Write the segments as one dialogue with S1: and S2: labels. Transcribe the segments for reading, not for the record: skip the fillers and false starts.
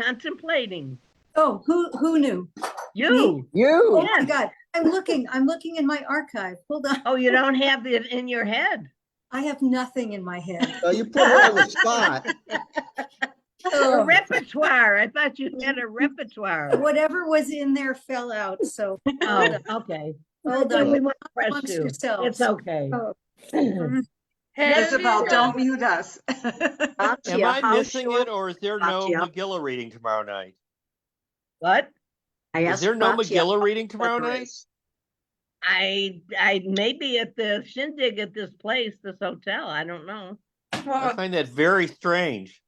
S1: Contemplating.
S2: Oh, who knew?
S1: You.
S2: Oh
S1: Yes.
S2: my God. I'm looking in my archive. Hold on.
S1: Oh, you don't have it in your head.
S2: I have nothing in my head.
S3: You put her on the spot.
S1: A repertoire. I thought you had a repertoire.
S2: Whatever was in there fell out. So
S1: Oh, okay.
S2: hold
S1: Then
S2: on.
S1: we won't press
S2: Amongst
S1: you.
S2: yourselves.
S1: It's okay.
S2: Oh.
S4: Isabel, don't mute us.
S5: Am I missing it, or is there no Megillah reading tomorrow night?
S1: What?
S5: Is there no Megillah reading tomorrow night?
S1: I may be at the shindig at this place, this hotel. I don't know.
S5: I find that very strange.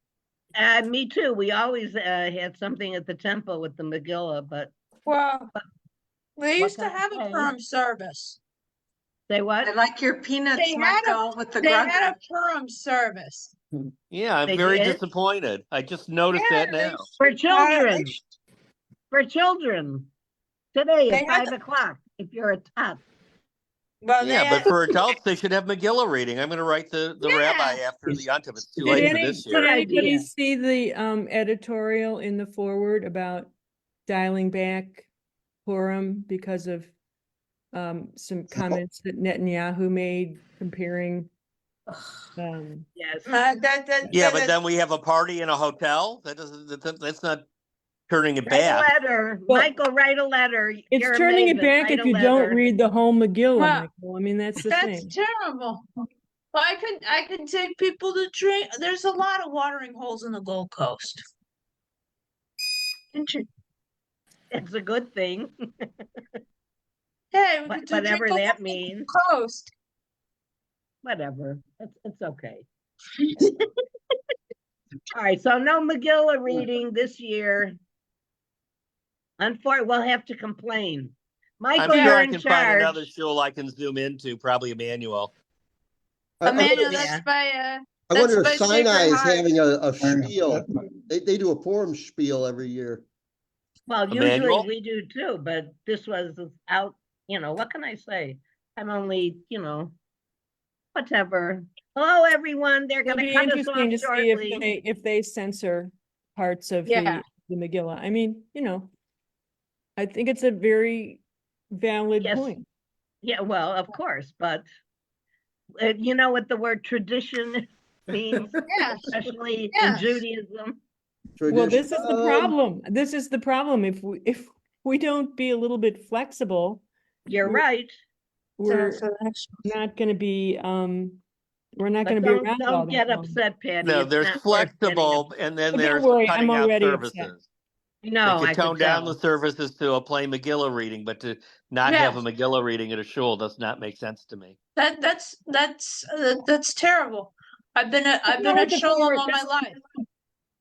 S1: Me too. We always had something at the temple with the Megillah, but
S6: they used to have a Purim service.
S1: Say what?
S4: I like your peanuts, Michael, with the
S6: They had a Purim service.
S5: Yeah, I'm very disappointed. I just noticed that now.
S1: For children. For children. Today at 5 o'clock, if you're a top.
S6: Well,
S5: yeah, but for adults, they should have Megillah reading. I'm going to write the rabbi after the Yontif. It's too late for this year.
S7: Did anybody see the editorial in the forward about dialing back Purim because of some comments that Netanyahu made comparing?
S1: Yes.
S5: Yeah, but then we have a party in a hotel. That's not turning it back.
S1: Write a letter. Michael, write a letter.
S7: It's turning it back if you don't read the whole Megillah, Michael. I mean, that's the thing.
S6: That's terrible. Well, I can take people to drink. There's a lot of watering holes in the Gold Coast.
S1: It's a good thing.
S6: Hey,
S1: whatever that means.
S6: Coast.
S1: Whatever. It's okay. All right, so no Megillah reading this year. Unfortunately, we'll have to complain. Michael,
S5: I'm sure
S1: you're
S5: I
S1: in
S5: can
S1: charge.
S5: find another shul I can zoom into, probably Emmanuel.
S6: Emmanuel, that's by
S3: I wonder if Sinai is having a spiel. They do a Purim spiel every year.
S1: Well,
S5: Emmanuel?
S1: usually we do too, but this was out, what can I say? I'm only, whatever. Hello, everyone. They're going to cut us off
S7: to
S1: shortly.
S7: see if they censor parts of the Megillah. I mean, I think it's a very valid point.
S1: Yeah, well, of course, but you know what the word tradition means, especially in Judaism.
S7: Well, this is the problem. This is the problem. If we don't be a little bit flexible,
S1: you're right.
S7: We're not going to be. We're not going to be around.
S1: Don't get upset, Patty.
S5: No, there's flexible, and then there's cutting out services.
S7: Upset.
S1: No,
S5: they could tone down the services to a plain Megillah reading, but to not have a Megillah reading at a shul does not make sense to me.
S6: That's terrible. I've been at Sholem all my life.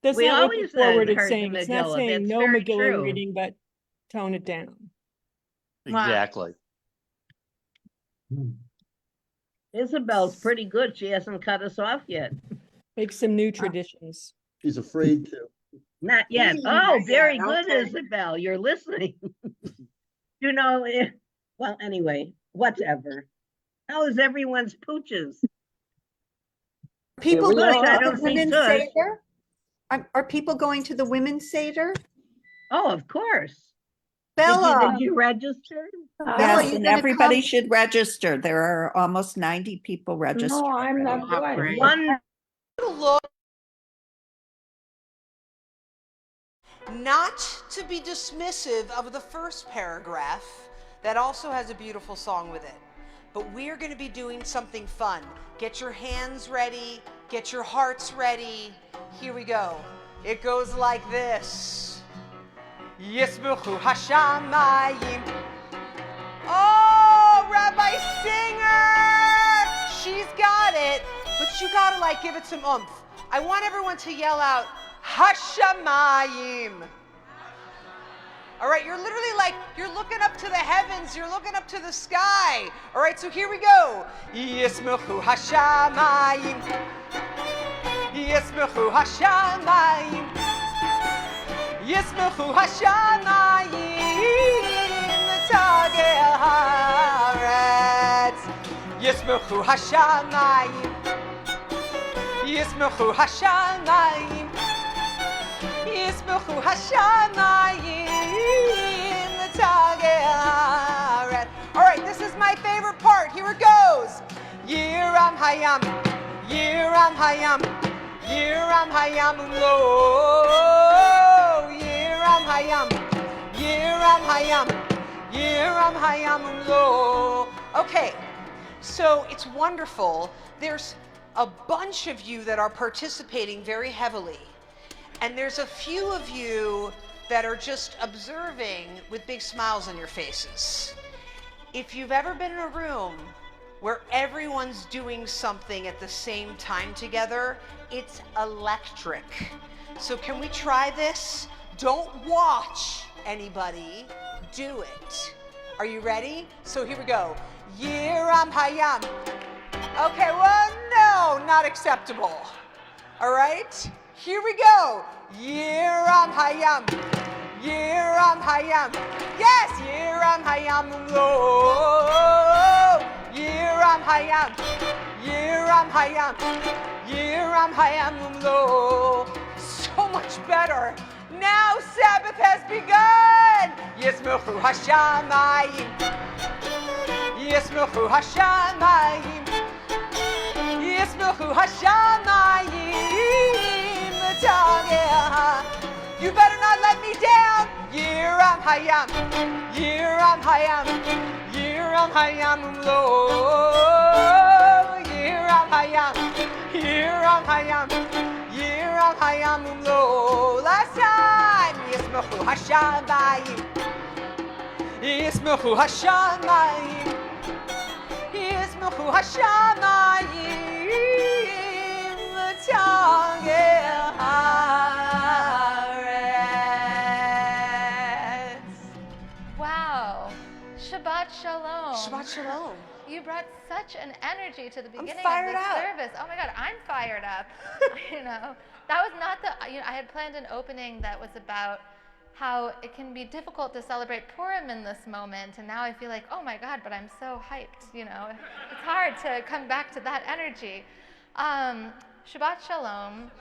S7: That's not what the forward is saying. It's not saying no Megillah reading, but tone it down.
S5: Exactly.
S1: Isabel's pretty good. She hasn't cut us off yet.
S7: Make some new traditions.
S3: She's afraid to.
S1: Not yet. Oh, very good, Isabel. You're listening. Well, anyway, whatever. How is everyone's pooches?
S8: People going
S1: I
S8: to
S1: don't
S8: the
S1: see
S8: women's
S1: tush.
S8: Seder? Are people going to the women's Seder?
S1: Oh, of course.
S8: Bella.
S1: Did you register?
S8: Yes, and everybody should register. There are almost 90 people registered.
S9: No, I'm not going.
S10: Not to be dismissive of the first paragraph, that also has a beautiful song with it. But we're going to be doing something fun. Get your hands ready, get your hearts ready. Here we go. It goes like this. Yisbuchu Hashamayim. Oh, Rabbi Singer! She's got it, but you gotta give it some oomph. I want everyone to yell out, Hashamayim. All right, you're literally you're looking up to the heavens, you're looking up to the sky. All right, so here we go. Yismechu Hashamayim. Yismechu Hashamayim. Yismechu Hashamayim. L'tagel haaretz. Yismechu Hashamayim. Yismechu Hashamayim. Yismuchu hashamayim l'tageret. All right, this is my favorite part. Here it goes. Yiram hayam, Yiram hayam, Yiram hayam lo. Yiram hayam, Yiram hayam, Yiram hayam lo. Okay, so it's wonderful. There's a bunch of you that are participating very heavily. And there's a few of you that are just observing with big smiles on your faces. If you've ever been in a room where everyone's doing something at the same time together, it's electric. So can we try this? Don't watch anybody, do it. Are you ready? So here we go. Yiram hayam. Okay, well, no, not acceptable. All right, here we go. Yiram hayam, Yiram hayam. Yes, Yiram hayam lo. Yiram hayam, Yiram hayam, Yiram hayam lo. So much better. Now Sabbath has begun. Yismuchu hashamayim, Yismuchu hashamayim, Yismuchu hashamayim l'tageh. You better not let me down. Yiram hayam, Yiram hayam, Yiram hayam lo. Yiram hayam, Yiram hayam, Yiram hayam lo. Last time. Yismuchu hashamayim, Yismuchu hashamayim, Yismuchu hashamayim l'tageh.
S9: Wow. Shabbat Shalom.
S10: Shabbat shalom.
S9: You brought such an energy to the beginning of
S10: fired
S9: this
S10: up.
S9: service. Oh my God, I'm fired up. That was not the, I had planned an opening that was about how it can be difficult to celebrate Purim in this moment. And now I feel like, oh my God, but I'm so hyped, It's hard to come back to that energy. Shabbat Shalom.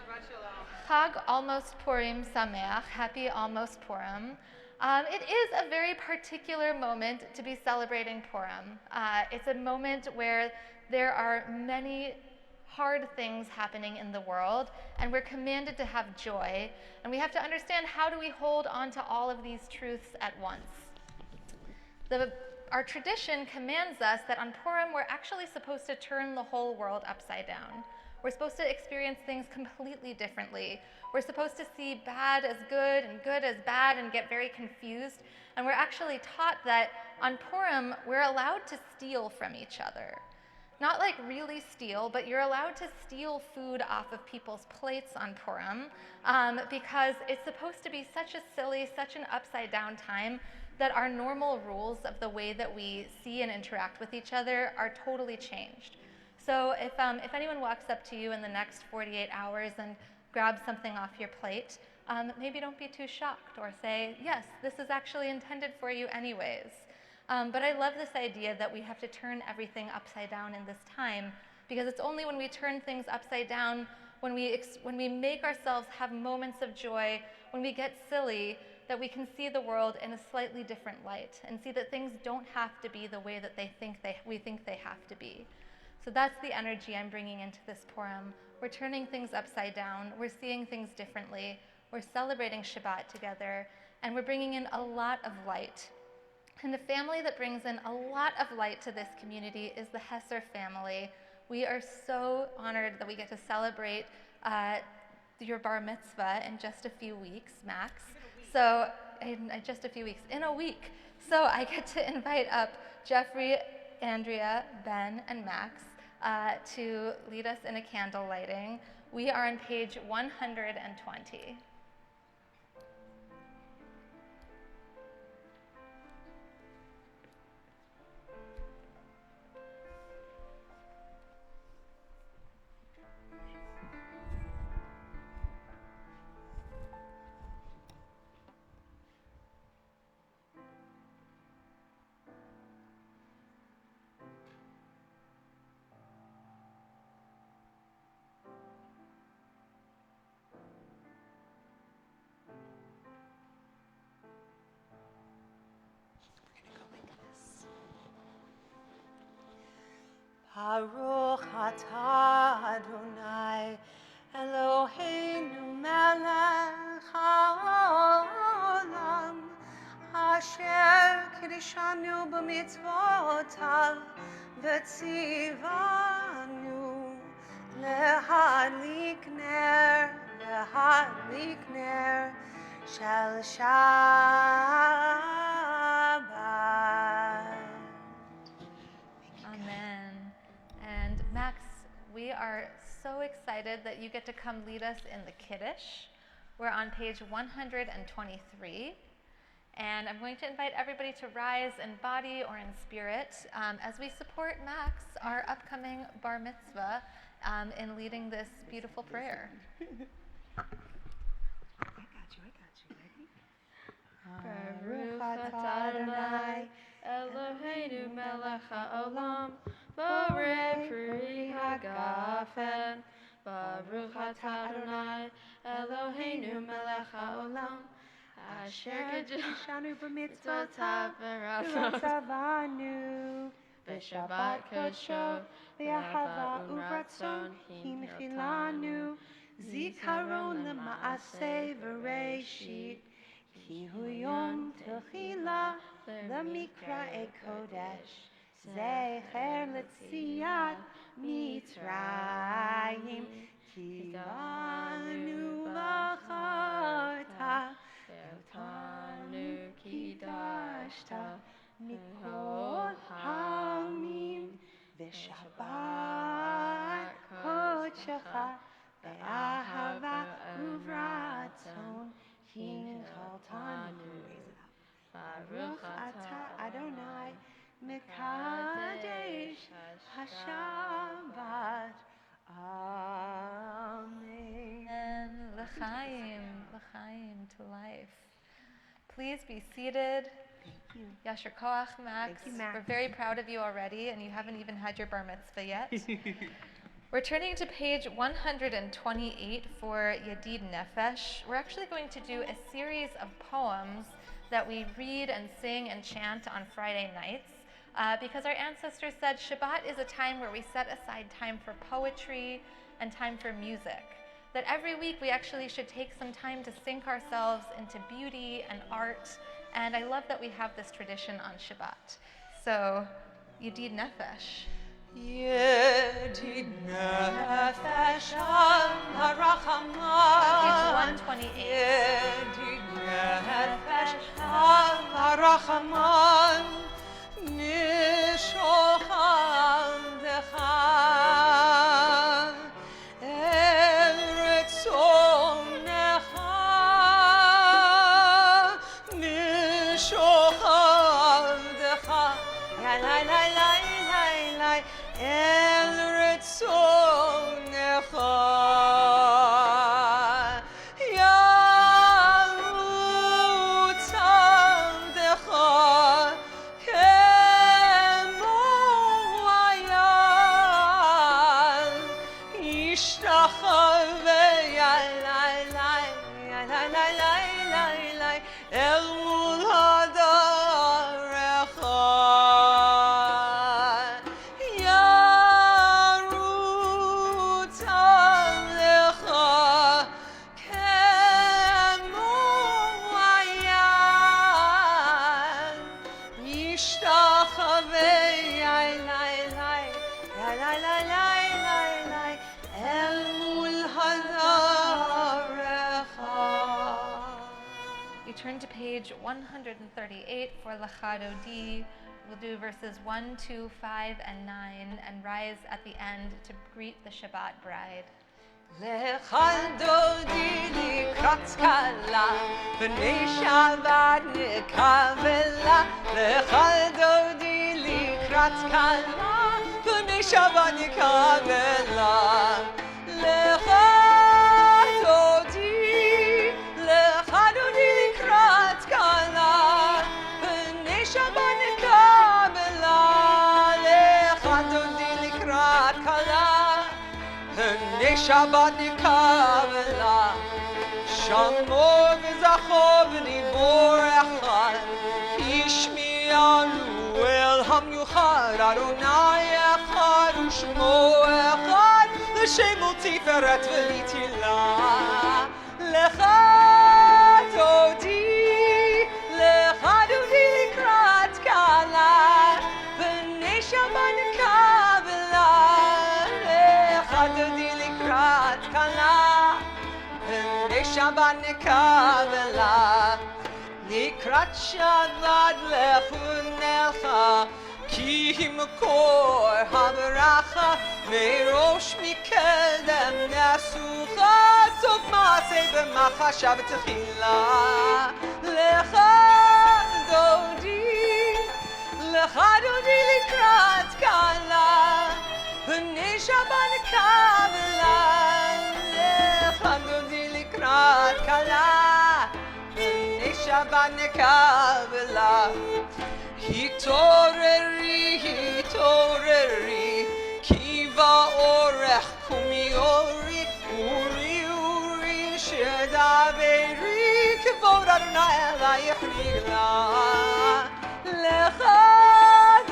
S9: Chag Almost Purim Sameach. Happy Almost Purim. It is a very particular moment to be celebrating Purim. It's a moment where there are many hard things happening in the world, and we're commanded to have joy. And we have to understand, how do we hold on to all of these truths at once? Our tradition commands us that on Purim, we're actually supposed to turn the whole world upside down. We're supposed to experience things completely differently. We're supposed to see bad as good and good as bad and get very confused. And we're actually taught that on Purim, we're allowed to steal from each other. Not like really steal, but you're allowed to steal food off of people's plates on Purim because it's supposed to be such a silly, such an upside down time that our normal rules of the way that we see and interact with each other are totally changed. So if anyone walks up to you in the next 48 hours and grabs something off your plate, maybe don't be too shocked, or say, yes, this is actually intended for you anyways. But I love this idea that we have to turn everything upside down in this time, because it's only when we turn things upside down, when we make ourselves have moments of joy, when we get silly, that we can see the world in a slightly different light and see that things don't have to be the way that we think they have to be. So that's the energy I'm bringing into this Purim. We're turning things upside down. We're seeing things differently. We're celebrating Shabbat together, and we're bringing in a lot of light. And the family that brings in a lot of light to this community is the Hesser family. We are so honored that we get to celebrate your bar mitzvah in just a few weeks, max. So, in just a few weeks, in a week. So I get to invite up Jeffrey, Andrea, Ben, and Max to lead us in a candle lighting. We are on page 120.
S10: Baruch atah Adonai Eloheinu melech haolam asher kiddushanu b'mitzvotav v'tzivanu lehadlik ner shel Shabbat.
S9: Amen. And Max, we are so excited that you get to come lead us in the Kiddush. We're on page 123. And I'm going to invite everybody to rise in body or in spirit as we support Max, our upcoming bar mitzvah, in leading this beautiful prayer.
S11: Baruch atah Adonai Eloheinu melech haolam borei peri hagafen. Baruch atah Adonai Eloheinu melech haolam asher kiddushanu b'mitzvotav v'ratzavanu b'shabbat kosho v'ahava uvratzon hinchilanu zikaron l'maaseh v'reishit ki hu yom techila l'mikra'e kodesh zecher l'tziyat mitzrayim ki banu v'charta ve'otanu kidashta mikol ha'amim v'shabbat kodeshecha ve'ahava uvratzon hinchaltanu. Baruch atah Adonai mekadesh hashabbat. Amen.
S9: And l'chaim, l'chaim to life. Please be seated.
S10: Thank you.
S9: Yasher koach, Max.
S10: Thank you, Max.
S9: We're very proud of you already, and you haven't even had your bar mitzvah yet. We're turning to page 128 for Yadid Nefesh. We're actually going to do a series of poems that we read and sing and chant on Friday nights because our ancestors said Shabbat is a time where we set aside time for poetry and time for music. That every week we actually should take some time to sink ourselves into beauty and art, and I love that we have this tradition on Shabbat. So, Yadid Nefesh.
S10: Yedid nefesh al harachamah.
S9: Page 128.
S10: Yedid nefesh al harachamah. Nishochal decha el retzonecha. Nishochal decha. Ya la la la. El retzonecha yarut avdecha kemo hayal yishtachave yalai el mul hadarecha.
S9: We turn to page 138 for Lachadodi. We'll do verses 1, 2, 5, and 9, and rise at the end to greet the Shabbat bride.
S10: Lechadodi likrat kala, b'nei Shabbat nikavela. Lechadodi likrat kala, b'nei Shabbat nikavela. Lechadodi likrat kala, b'nei Shabbat nikavela. Lechadodi likrat kala. Shabbat nikavela, Shamo v'zacho v'nivor echad, Ishmi'anu el
S11: Am Yuchad Adonai Echad Ushmo Echad L'Shemo Tiferet V'Litila Lecha Dodi Lecha Dodi Likrat Kala B'nei Shabbat Kabbalah Lecha Dodi Likrat Kala B'nei Shabbat Kabbalah Likrat Shabbat Lechunecha Ki Makor Habaracha Merosh Mikedem Nasucha Tov Maaseh B'Machashav Techila Lecha Dodi Likrat Kala B'nei Shabbat Kabbalah Lecha Dodi Likrat Kala B'nei Shabbat Kabbalah Hitoreri, hitoreri, kiva orech kumiori, uri, shedaveri, kivod Adonai elayich nigla. Lecha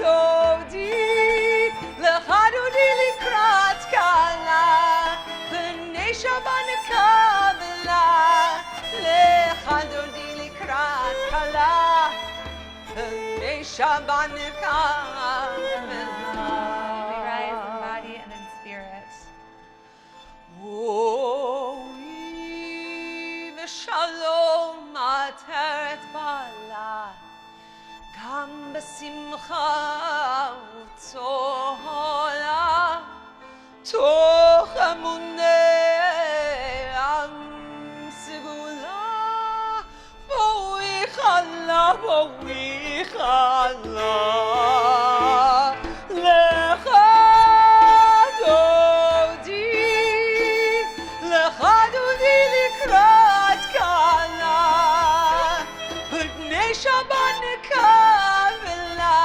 S11: dodi likrat kala, b'nei Shabbat kabbalah. Lecha dodi likrat kala.
S9: We rise in body and in spirit.
S11: Shalom ateret bala gam besimcha utzola toch emunei am sigula boi chala lecha dodi likrat kala b'nei Shabbat kabbalah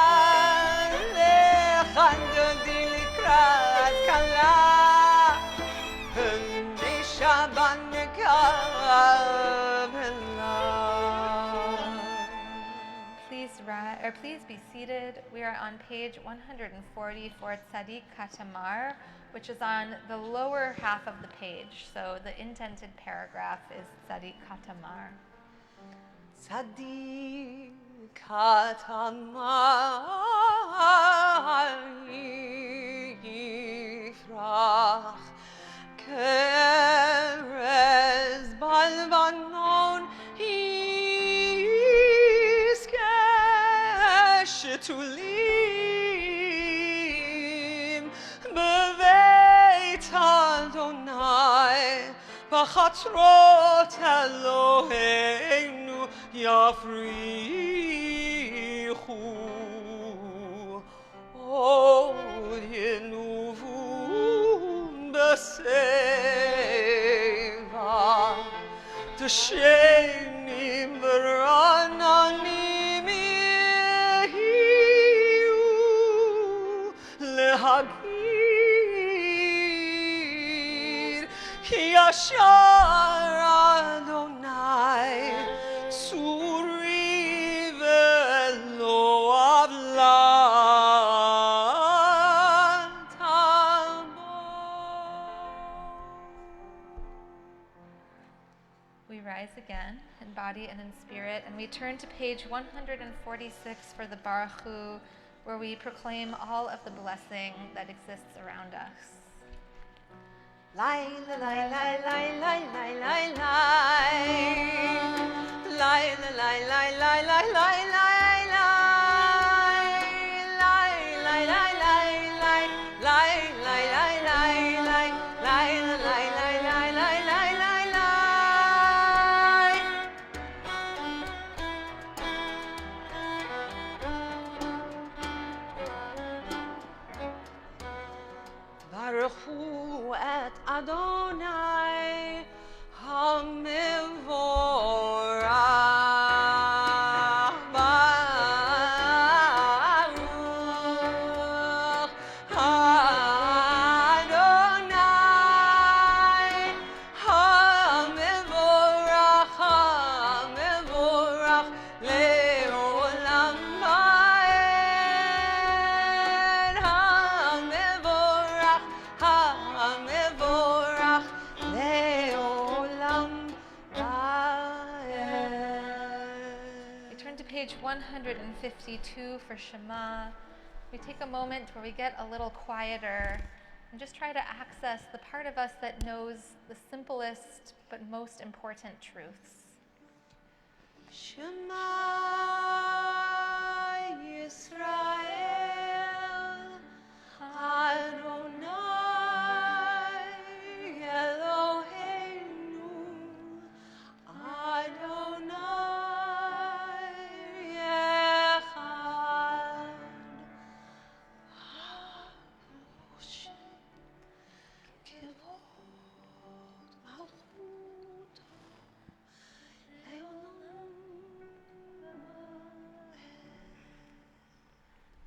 S11: lecha dodi likrat kala b'nei Shabbat kabbalah.
S9: Please be seated. We are on page 140 for Tzadik Katamar, which is on the lower half of the page. So the indented paragraph is Tzadik Katamar.
S11: Tzadik Katamar yifrach kerez balvanon שתולים בבית אדוני בחצרות אלוהינו יפריחו עוד ינובו בשיבה דשנים ורעננים להגיד כי ישר אדוני צורי ולא עוולת עמו.
S9: We rise again in body and in spirit, and we turn to page 146 for the Baruch Hu, where we proclaim all of the blessing that exists around us.
S11: Lai la lai lai lai lai lai lai lai lai la lai lai lai lai lai lai lai lai lai lai lai lai lai lai lai lai lai la lai lai lai lai lai lai lai. Baruch Hu et Adonai HaMevorach
S9: to page 152 for Shema. We take a moment where we get a little quieter and just try to access the part of us that knows the simplest but most important truths.
S11: Shema Yisrael Adonai Eloheinu Adonai Echad.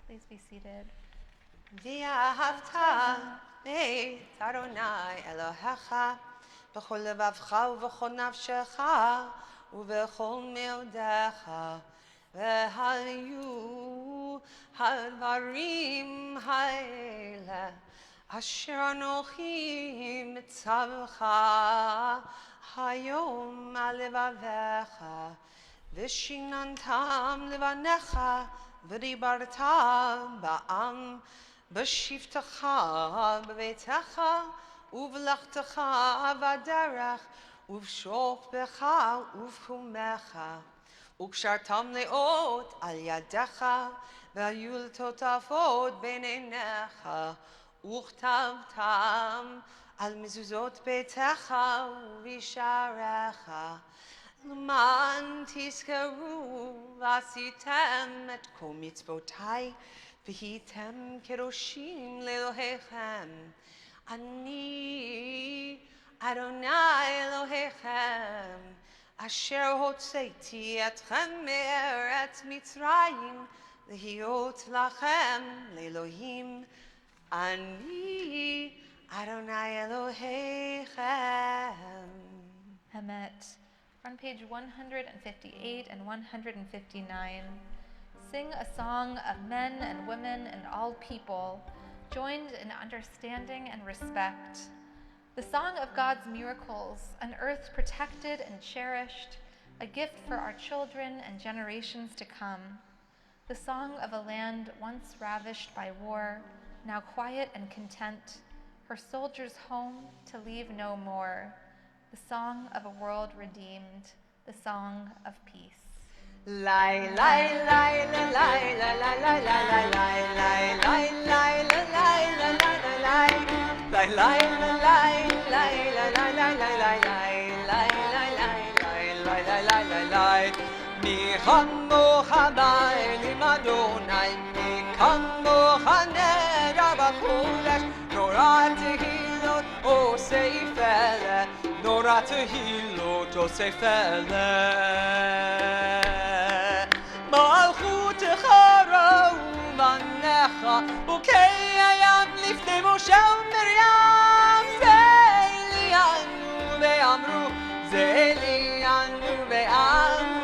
S9: Please be seated.
S11: ואהבת את אדוני אלוהיך בכל לבבך ובכל נפשך ובכל מאודיך והיו הדברים האלה אשר אנוכי מצווך היום על לבביך ושיננתם לבניך ודיברת בעם בשבתך בביתך ובלכתך בדרך ובשוכבך ובקומך וקשרתם לאות על ידך והיו לטוטפות בין עיניך וכתבתם על מזוזות ביתך ובשעריך למען תזכרו ועשיתם את כל מצוותיי והייתם קדושים לאלוהיכם. אני אדוני אלוהיכם אשר הוצאתי אתכם מארץ מצרים להיות לכם לאלוהים. אני אדוני אלוהיכם.
S9: Emet. On page 158 and 159, sing a song of men and women and all people, joined in understanding and respect. The song of God's miracles, an earth protected and cherished, a gift for our children and generations to come. The song of a land once ravished by war, now quiet and content, her soldiers home to leave no more. The song of a world redeemed, the song of peace.
S11: Lai lai lai lai lai lai lai lai lai lai lai lai lai lai lai lai lai lai mi khamocha ba'elim Adonai mi khamocha nera b'kodesh Torah tehilot osei fele Torah tehilot osei fele malchutecha ra'umanecha ukei hayam lifnei Moshe u'Miriam ze'elianu ve'amru ze'elianu ve'amru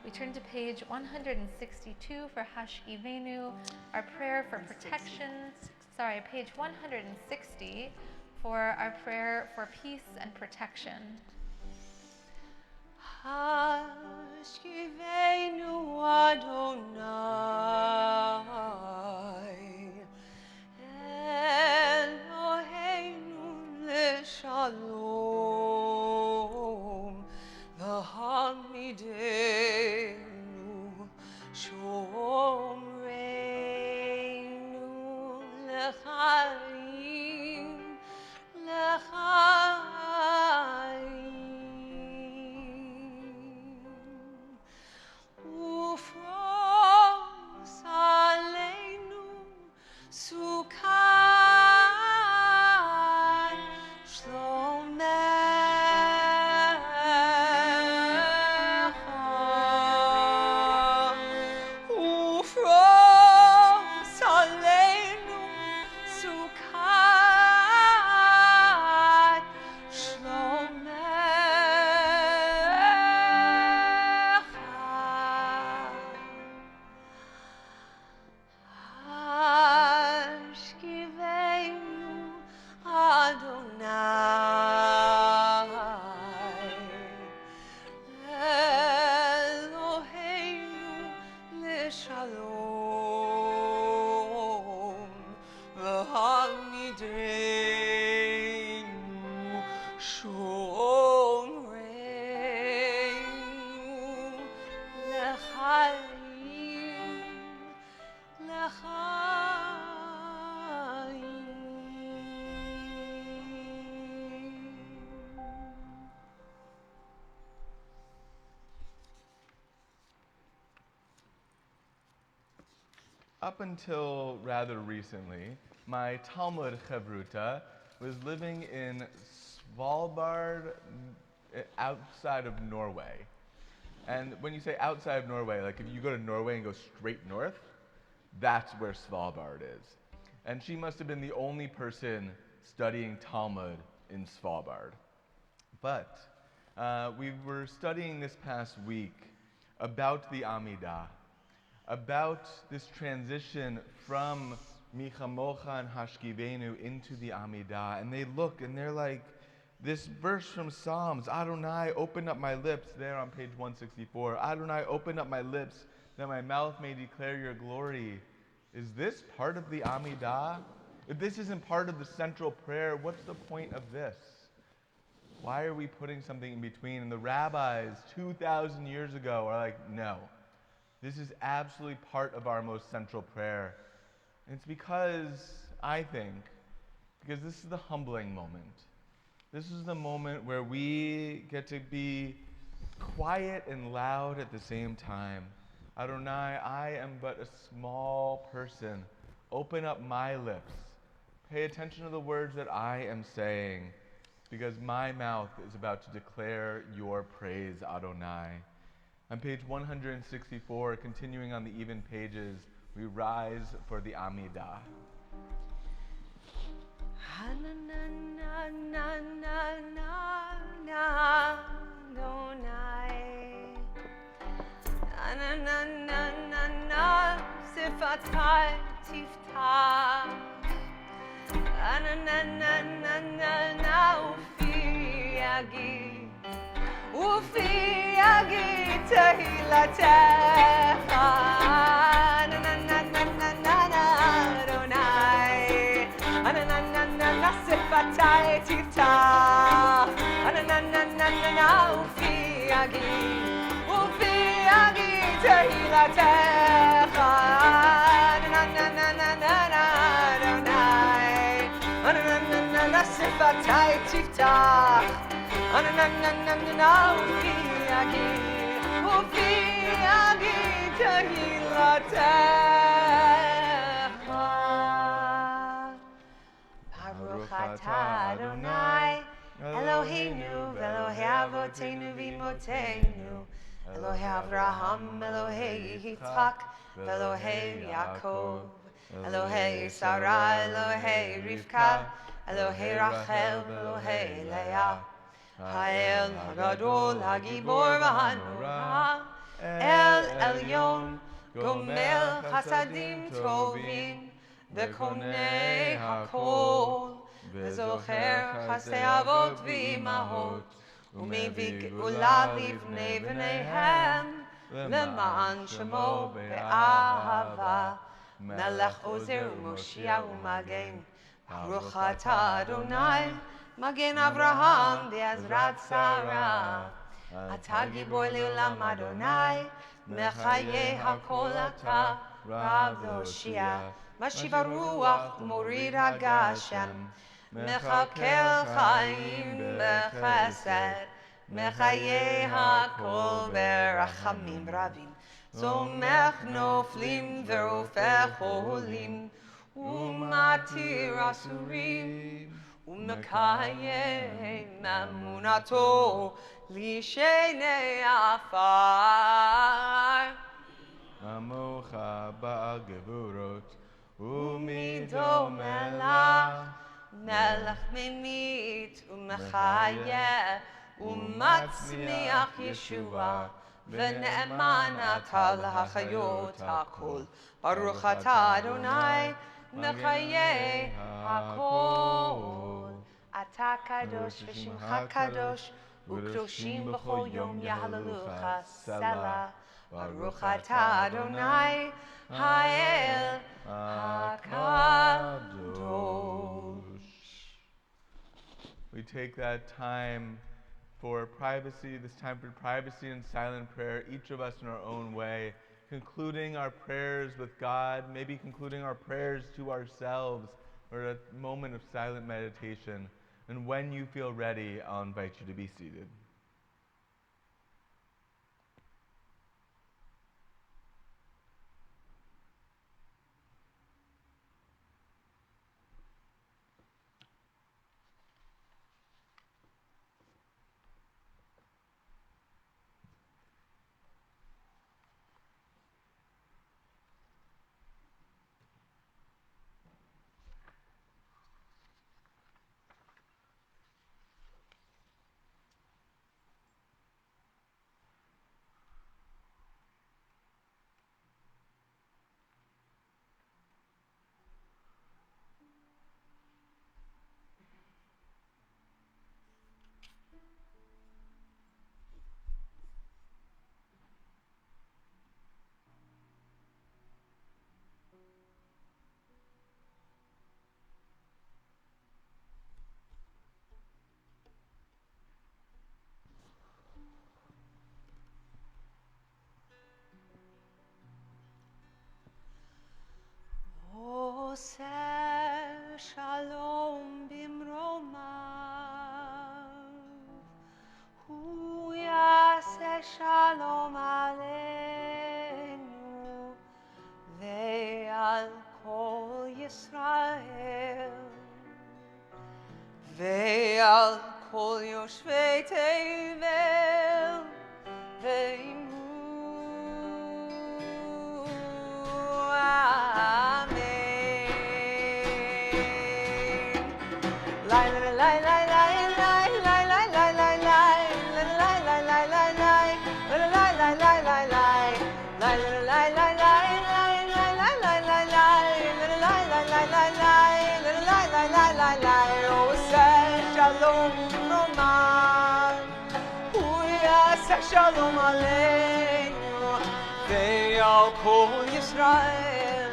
S9: We turn to page 162 for Hashivenu, our prayer for protection. Sorry, page 160 for our prayer for peace and protection.
S11: Hashivenu Adonai Eloheinu leshalom v'hamidenu shomreinu lechaim lechaim
S12: up until rather recently, my Talmud Chavruta was living in Svalbard, outside of Norway. And when you say outside of Norway, like if you go to Norway and go straight north, that's where Svalbard is. And she must have been the only person studying Talmud in Svalbard. But we were studying this past week about the Amidah, about this transition from Michamocha and Hashkivenu into the Amidah. And they look and they're like, this verse from Psalms, Adonai, open up my lips, there on page 164. Adonai, open up my lips, that my mouth may declare your glory. Is this part of the Amidah? If this isn't part of the central prayer, what's the point of this? Why are we putting something in between? And the rabbis 2,000 years ago are like, no, this is absolutely part of our most central prayer. And it's because, I think, because this is the humbling moment. This is the moment where we get to be quiet and loud at the same time. Adonai, I am but a small person. Open up my lips. Pay attention to the words that I am saying, because my mouth is about to declare your praise, Adonai. On page 164, continuing on the even pages, we rise for the Amidah.
S11: ופי יגיד תהילתך אדוני שפתי תפתח ופי יגיד תהילתך אדוני שפתי תפתח ופי יגיד תהילתך. ברוך אתה אדוני אלוהינו ואלוהי אבותינו ואמותינו, אלוהי אברהם, אלוהי יצחק ואלוהי יעקב, אלוהי שרה, אלוהי רבקה, אלוהי רחל ואלוהי לאה, האל הגדול, הגיבור והנורא, אל עליון, גומל חסדים טובים, וקונה הכל, וזוכר חסדי אבות ואימהות, ומביא גאולה לבני בניהם, למען שמו באהבה, מלך עוזר ומושיע ומגן. ברוך אתה אדוני מגן אברהם בעזרת שרה, אתה גיבור לעולם אדוני, מחיי הכל אתה רב להושיע, משיב הרוח ומוריד הגשם, מחכה חיים בחסד, מחיי הכל ברחמים רבים, צומח נופלים ורופא חולים, ומתיר אסורים, ומקיים אמונתו לשני עפר.
S12: עמוך בעל גבורות
S11: ומידו מלך, מלך ממית ומחיה, ומצמיח ישועה, ונאמן אתה להחיות הכל. ברוך אתה אדוני מחיי הכל. אתה קדוש ושמך קדוש, וקדושים בכל יום יהללוך סלה. ברוך אתה אדוני האל הקדוש.
S12: We take that time for privacy, this time for privacy and silent prayer, each of us in our own way, concluding our prayers with God, maybe concluding our prayers to ourselves, or a moment of silent meditation. And when you feel ready, I'll invite you to be seated.
S11: עושה שלום במרומיו, הוא יעשה שלום עלינו ועל כל ישראל ועל כל יושבי תבל ועמו. שלום עלינו ועל כל ישראל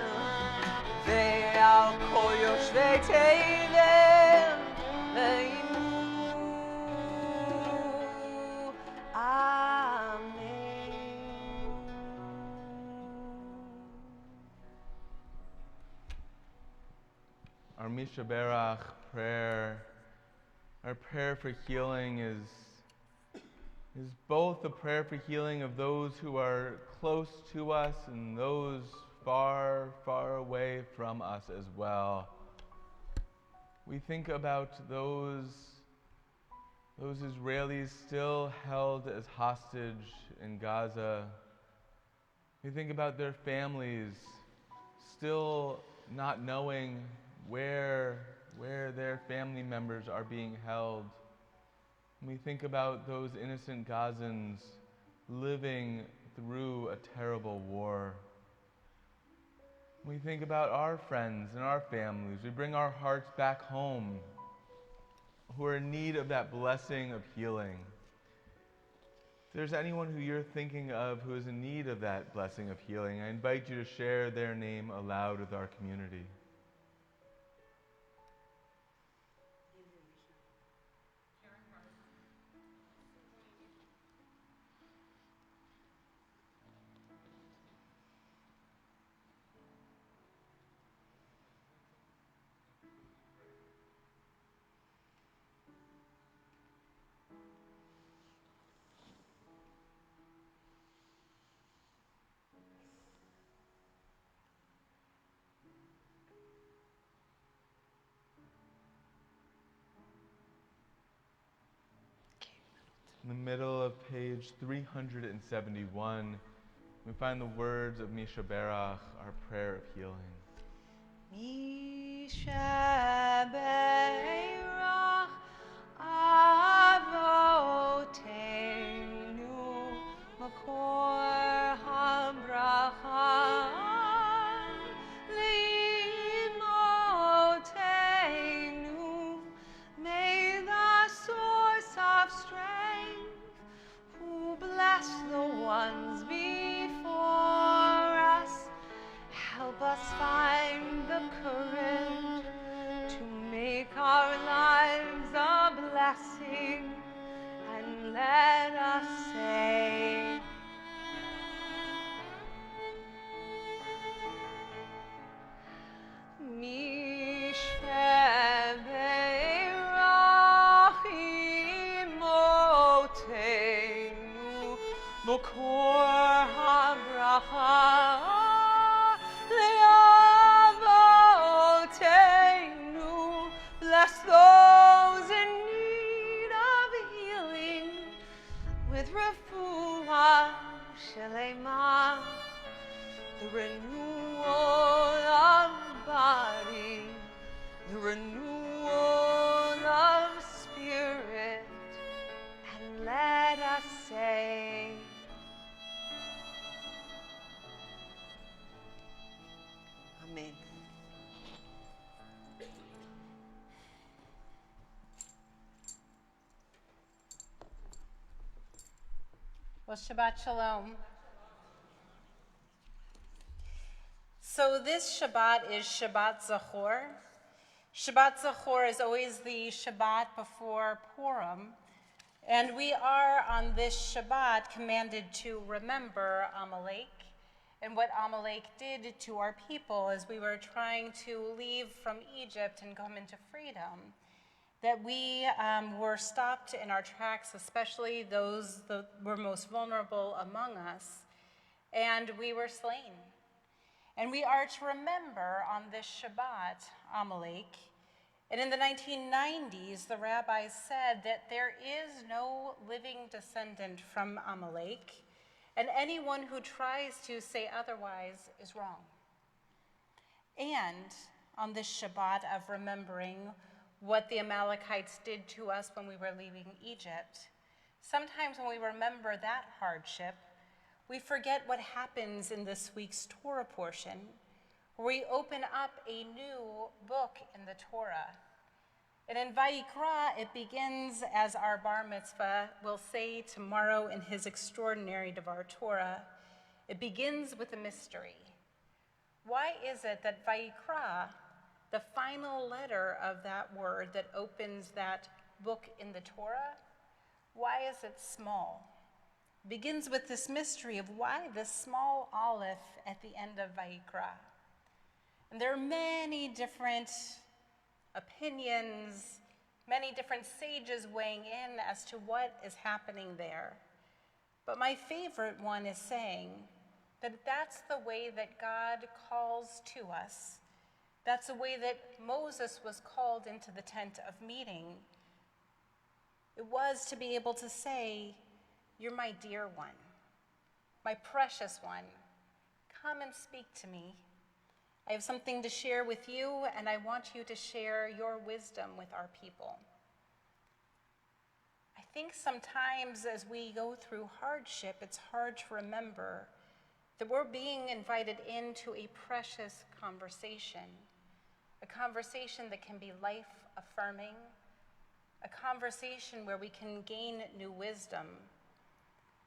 S11: ועל כל יושבי תבל ועמו. אמן.
S12: Our Misha Berach prayer, our prayer for healing is both a prayer for healing of those who are close to us and those far, far away from us as well. We think about those Israelis still held as hostage in Gaza. We think about their families still not knowing where their family members are being held. We think about those innocent Gazans living through a terrible war. We think about our friends and our families. We bring our hearts back home who are in need of that blessing of healing. If there's anyone who you're thinking of who is in need of that blessing of healing, I invite you to share their name aloud with our community. In the middle of page 371, we find the words of Misha Berach, our prayer of healing.
S11: Misha Berach Avotenu Makor HaBracha Limotenu. May the source of strength who bless the ones before us help us find the courage to make our lives a blessing, and let us say, Misha Berach Imotenu Mokor HaBracha bless those in need of healing with refuah shelema, the renewal of body, the renewal of spirit, and let us say, Amen.
S13: Well, Shabbat Shalom. So this Shabbat is Shabbat Zachor. Shabbat Zachor is always the Shabbat before Purim, and we are on this Shabbat commanded to remember Amalek and what Amalek did to our people as we were trying to leave from Egypt and come into freedom, that we were stopped in our tracks, especially those that were most vulnerable among us, and we were slain. And we are to remember on this Shabbat, Amalek. And in the 1990s, the rabbis said that there is no living descendant from Amalek, and anyone who tries to say otherwise is wrong. And on this Shabbat of remembering what the Amalekites did to us when we were leaving Egypt, sometimes when we remember that hardship, we forget what happens in this week's Torah portion, where we open up a new book in the Torah. And in Vayikra, it begins as our bar mitzvah will say tomorrow in his extraordinary Devar Torah. It begins with a mystery. Why is it that Vayikra, the final letter of that word that opens that book in the Torah, why is it small? It begins with this mystery of why this small aleph at the end of Vayikra. And there are many different opinions, many different sages weighing in as to what is happening there. But my favorite one is saying that that's the way that God calls to us. That's the way that Moses was called into the tent of meeting. It was to be able to say, "You're my dear one, my precious one. Come and speak to me. I have something to share with you, and I want you to share your wisdom with our people." I think sometimes as we go through hardship, it's hard to remember that we're being invited into a precious conversation, a conversation that can be life-affirming, a conversation where we can gain new wisdom,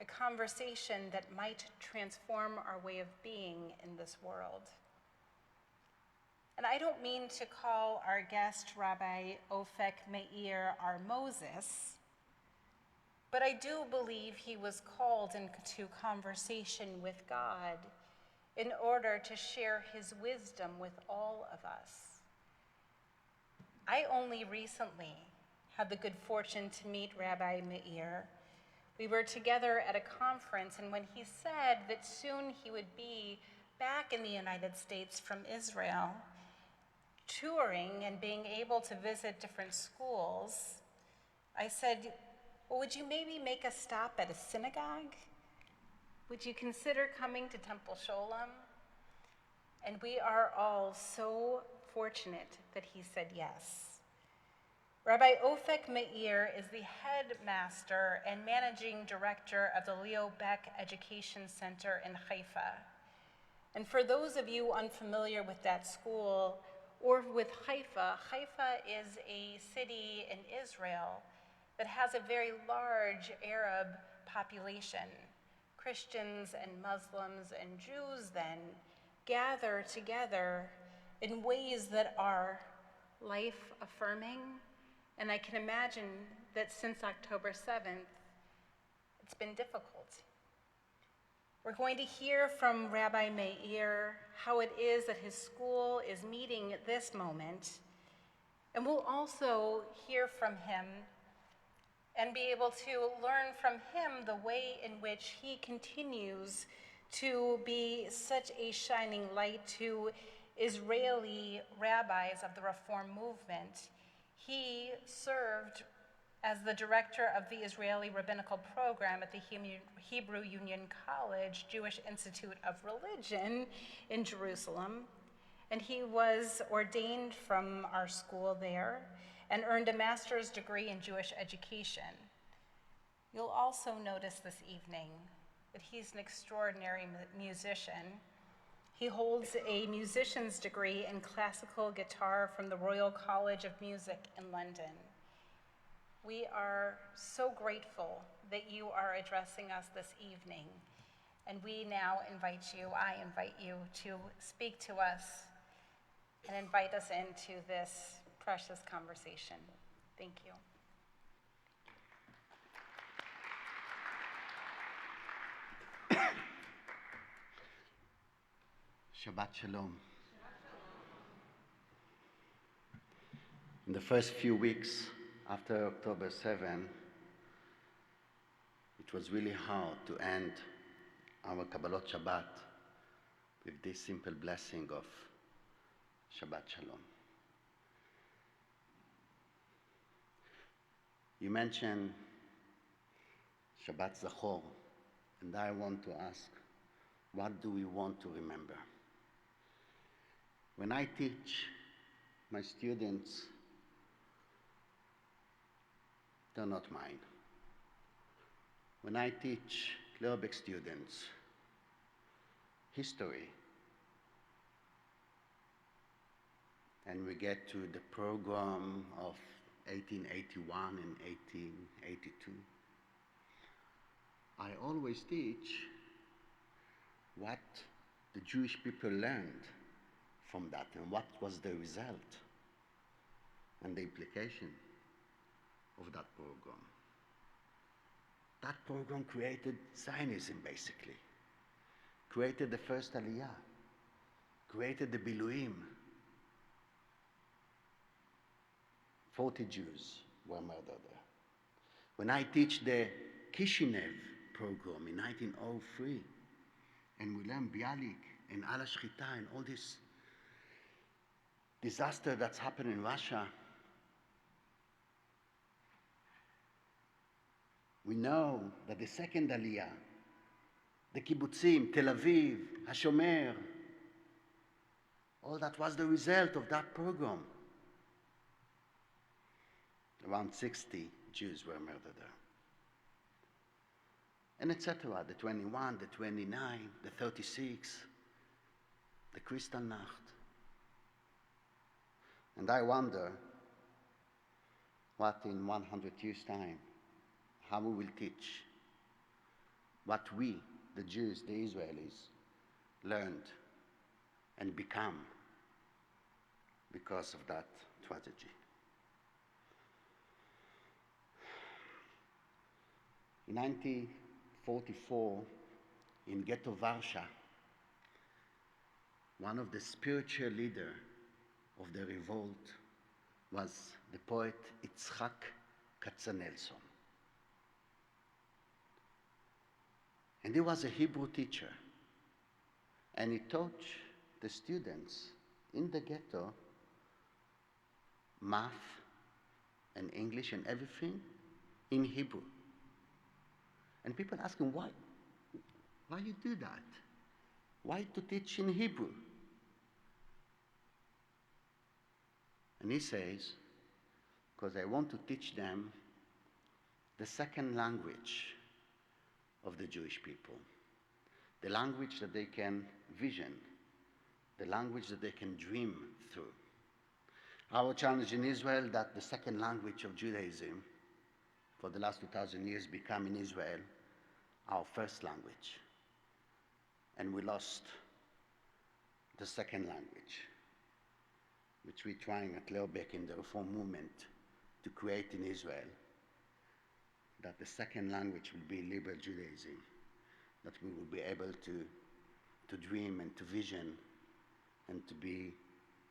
S13: a conversation that might transform our way of being in this world. And I don't mean to call our guest, Rabbi Ofek Meir, our Moses, but I do believe he was called into conversation with God in order to share his wisdom with all of us. I only recently had the good fortune to meet Rabbi Meir. We were together at a conference, and when he said that soon he would be back in the United States from Israel, touring and being able to visit different schools, I said, well, would you maybe make a stop at a synagogue? Would you consider coming to Temple Sholem? And we are all so fortunate that he said yes. Rabbi Ofek Meir is the headmaster and managing director of the Leo Beck Education Center in Haifa. And for those of you unfamiliar with that school, or with Haifa, Haifa is a city in Israel that has a very large Arab population. Christians and Muslims and Jews then gather together in ways that are life-affirming, and I can imagine that since October 7th, it's been difficult. We're going to hear from Rabbi Meir how it is that his school is meeting at this moment. And we'll also hear from him and be able to learn from him the way in which he continues to be such a shining light to Israeli rabbis of the Reform movement. He served as the director of the Israeli Rabbinical Program at the Hebrew Union College Jewish Institute of Religion in Jerusalem. And he was ordained from our school there and earned a master's degree in Jewish education. You'll also notice this evening that he's an extraordinary musician. He holds a musician's degree in classical guitar from the Royal College of Music in London. We are so grateful that you are addressing us this evening, and we now I invite you to speak to us and invite us into this precious conversation. Thank you.
S14: Shabbat Shalom. In the first few weeks after October 7, it was really hard to end our Kabbalot Shabbat with this simple blessing of Shabbat Shalom. You mentioned Shabbat Zachor, and I want to ask, what do we want to remember? When I teach my students, they're not mine. When I teach Leobec students history, and we get to the program of 1881 and 1882, I always teach what the Jewish people learned from that and what was the result and the implication of that program. That program created Zionism, basically, created the first Aliyah, created the Biluim. 40 Jews were murdered there. When I teach the Kishinev program in 1903, and we learn Bialik and Al Shchita and all this disaster that's happened in Russia, we know that the second Aliyah, the kibbutzim, Tel Aviv, HaShomer, all that was the result of that program. Around 60 Jews were murdered there. And etc., the 21, the 29, the 36, the Kristallnacht. And I wonder what in 100 years' time, how we will teach what we, the Jews, the Israelis, learned and become because of that tragedy. In 1944, in Ghetto Varsha, one of the spiritual leaders of the revolt was the poet Tsoc. And he was a Hebrew teacher. And he taught the students in the ghetto math and English and everything in Hebrew. And people ask him, why you do that? Why to teach in Hebrew? And he says, because I want to teach them the second language of the Jewish people, the language that they can vision, the language that they can dream through. Our challenge in Israel that the second language of Judaism for the last 2,000 years become in Israel our first language. And we lost the second language, which we're trying at Leobec in the Reform movement to create in Israel, that the second language will be liberal Judaism, that we will be able to dream and to vision and to be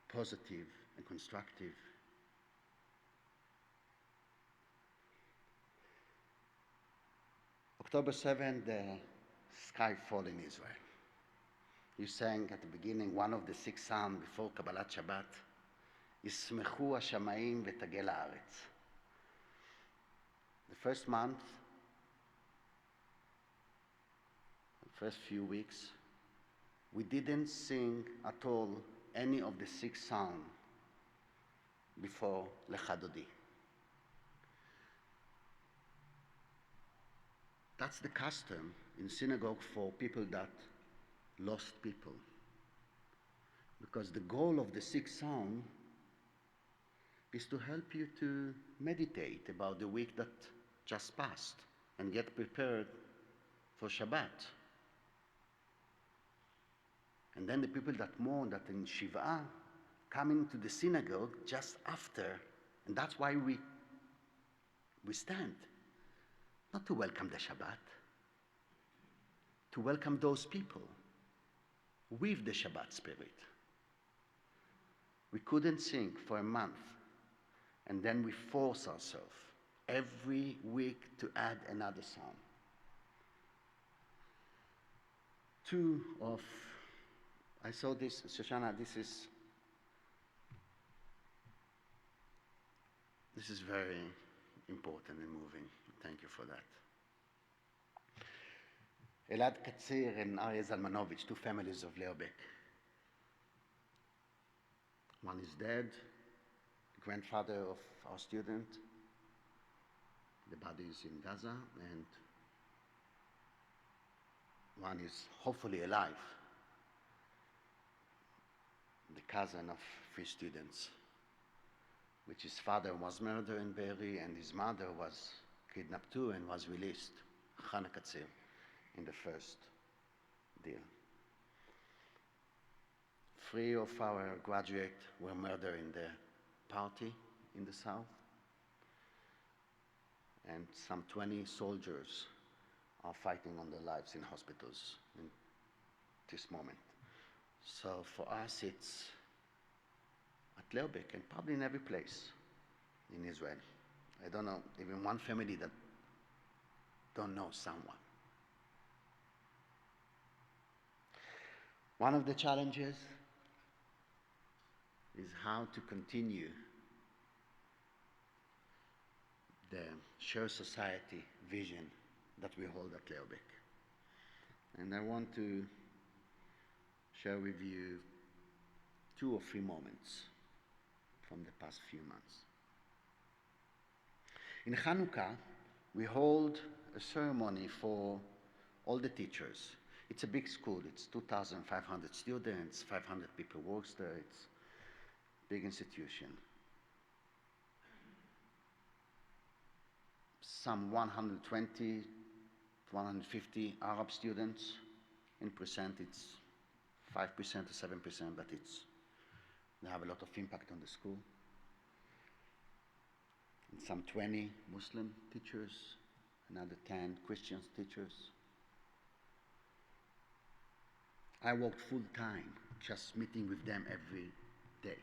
S14: positive and constructive. October 7th, the sky fall in Israel. You sang at the beginning one of the 6 psalms before Kabbalat Shabbat, ישמחו השמיים ותגל הארץ. The first month, the first few weeks, we didn't sing at all any of the 6 psalms before Lecha Dodi. That's the custom in synagogue for people that lost people. Because the goal of the 6th psalm is to help you to meditate about the week that just passed and get prepared for Shabbat. And then the people that mourn, that in Shiva, come into the synagogue just after, and that's why we stand. Not to welcome the Shabbat, to welcome those people with the Shabbat spirit. We couldn't sing for a month, and then we force ourselves every week to add another song. I saw this, Shoshana, this is very important and moving. Thank you for that. Elad Katzir and Aryeh Zalmanovich, two families of Leobek. One is dead, grandfather of our student. The body is in Gaza, and one is hopefully alive. The cousin of 3 students, which his father was murdered in Be'eri, and his mother was kidnapped too and was released, Chana Katzir, in the first deal. 3 of our graduates were murdered in the party in the south, and some 20 soldiers are fighting on their lives in hospitals in this moment. So for us, it's at Leobek and probably in every place in Israel. I don't know, even one family that don't know someone. One of the challenges is how to continue the shared society vision that we hold at Leobek. And I want to share with you 2 or 3 moments from the past few months. In Hanukkah, we hold a ceremony for all the teachers. It's a big school. It's 2,500 students, 500 people works there. It's a big institution. Some 120, 150 Arab students. In percent, it's 5% to 7%, but they have a lot of impact on the school. And some 20 Muslim teachers, another 10 Christian teachers. I worked full time, just meeting with them every day.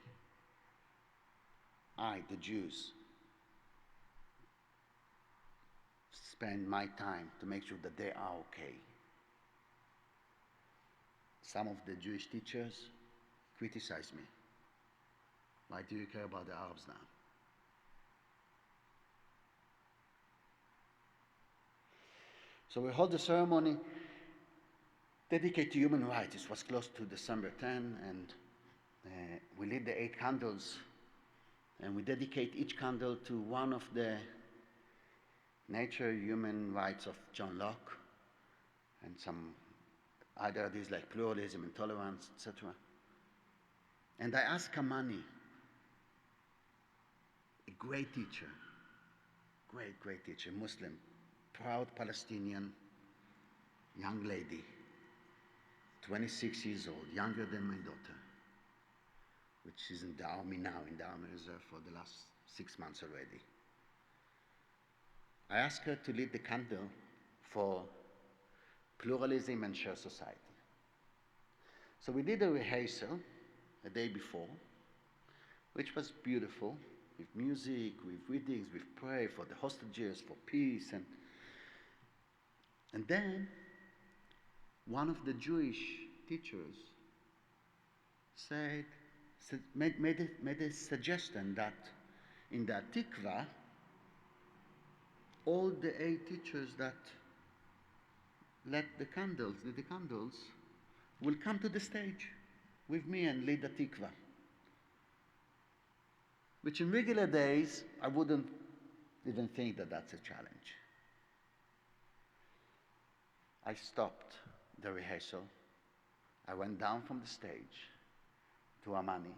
S14: The Jews, spend my time to make sure that they are okay. Some of the Jewish teachers criticize me. Why do you care about the Arabs now? So we hold the ceremony dedicated to human rights. It was close to December 10, and we lit the 8 candles, and we dedicate each candle to one of the nature human rights of John Locke, and some other ideas like pluralism, intolerance, etc. And I asked Kamani, a great teacher, great teacher, Muslim, proud Palestinian young lady, 26 years old, younger than my daughter, which is in the army now, in the Army Reserve for the last 6 months already. I asked her to lead the candle for pluralism and shared society. So we did a rehearsal a day before, which was beautiful, with music, with readings, with prayer for the hostages, for peace, and then one of the Jewish teachers made a suggestion that in the Tikva, all the 8 teachers that lit the candles, will come to the stage with me and lead the Tikva. Which in regular days, I wouldn't even think that that's a challenge. I stopped the rehearsal. I went down from the stage to Amani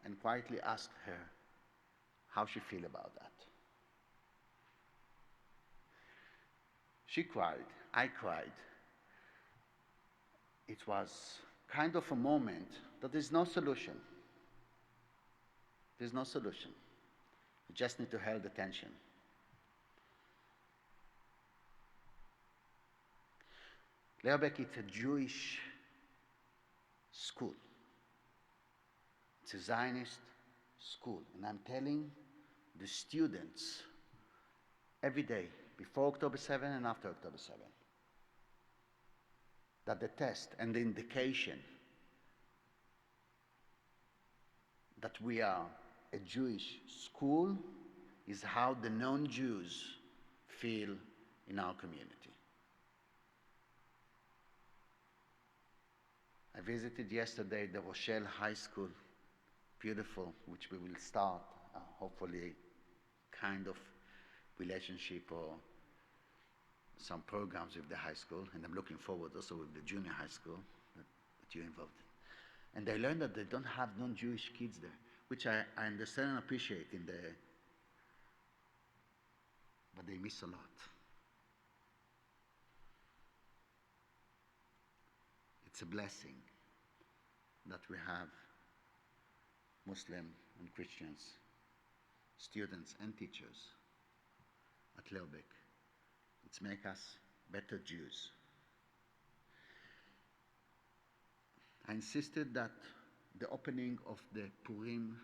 S14: and quietly asked her how she feel about that. She cried, I cried. It was kind of a moment that there's no solution. There's no solution. You just need to hold the tension. Leobek, it's a Jewish school. It's a Zionist school. And I'm telling the students every day, before October 7 and after October 7, that the test and the indication that we are a Jewish school is how the non-Jews feel in our community. I visited yesterday the Rochelle High School, beautiful, which we will start, hopefully, kind of relationship or some programs with the high school, and I'm looking forward also with the junior high school that you're involved in. And I learned that they don't have non-Jewish kids there, which I understand and appreciate in the, but they miss a lot. It's a blessing that we have Muslim and Christians, students and teachers at Leobek. It's make us better Jews. I insisted that the opening of the Purim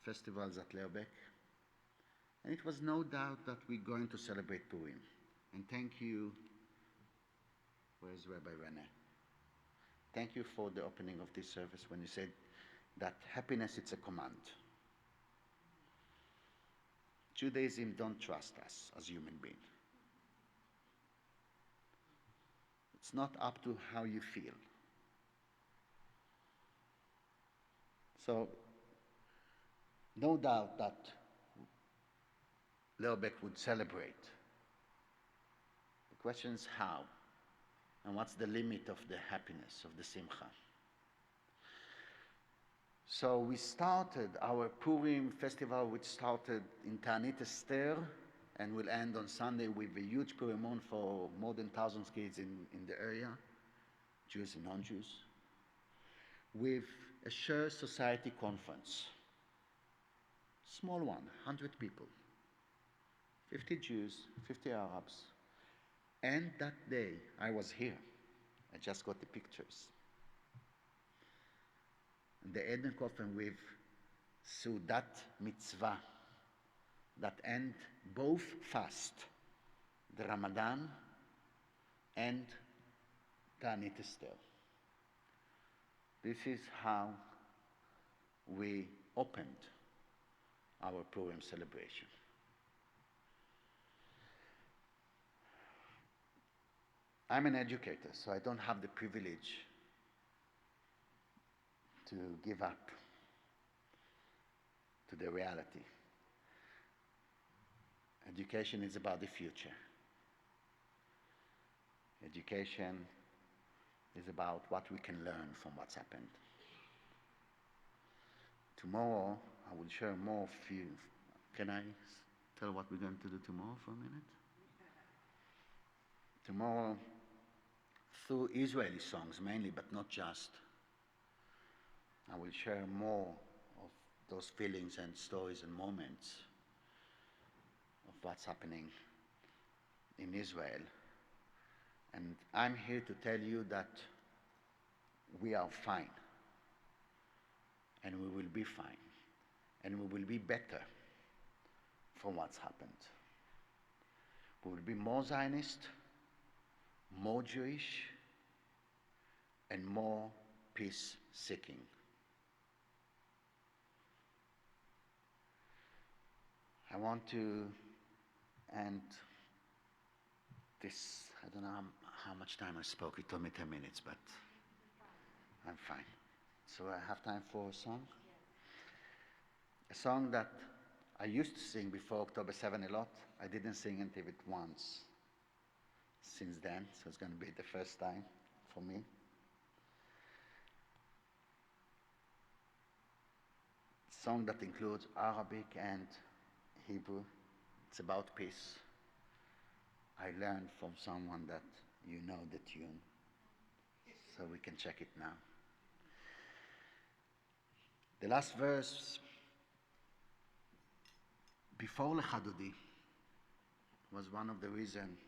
S14: festivals at Leobek, and it was no doubt that we're going to celebrate Purim. And thank you, where's Rabbi Rene? Thank you for the opening of this service when you said that happiness is a command. Judaism don't trust us as human beings. It's not up to how you feel. So, no doubt that Leobek would celebrate. The question is how, and what's the limit of the happiness, of the simcha. So we started our Purim festival, which started in Ta'anit Esther, and will end on Sunday with a huge Purimon for more than 1,000 kids in the area, Jews and non-Jews, with a Share Society conference. Small one, 100 people, 50 Jews, 50 Arabs. And that day, I was here. I just got the pictures. And the Eden Coffin with Sudat Mitzvah, that end both fast, the Ramadan and Ta'anit Esther. This is how we opened our Purim celebration. I'm an educator, so I don't have the privilege to give up to the reality. Education is about the future. Education is about what we can learn from what's happened. Tomorrow, I will share more of you. Can I tell what we're going to do tomorrow for a minute? Tomorrow, through Israeli songs mainly, but not just, I will share more of those feelings and stories and moments of what's happening in Israel. And I'm here to tell you that we are fine, and we will be fine, and we will be better from what's happened. We will be more Zionist, more Jewish, and more peace-seeking. I want to end this, I don't know how much time I spoke, it told me 10 minutes, but I'm fine. So I have time for a song? A song that I used to sing before October 7 a lot. I didn't sing until it once since then, so it's going to be the first time for me. A song that includes Arabic and Hebrew. It's about peace. I learned from someone that you know the tune, so we can check it now. The last verse, before Lechadodi, was one of the reasons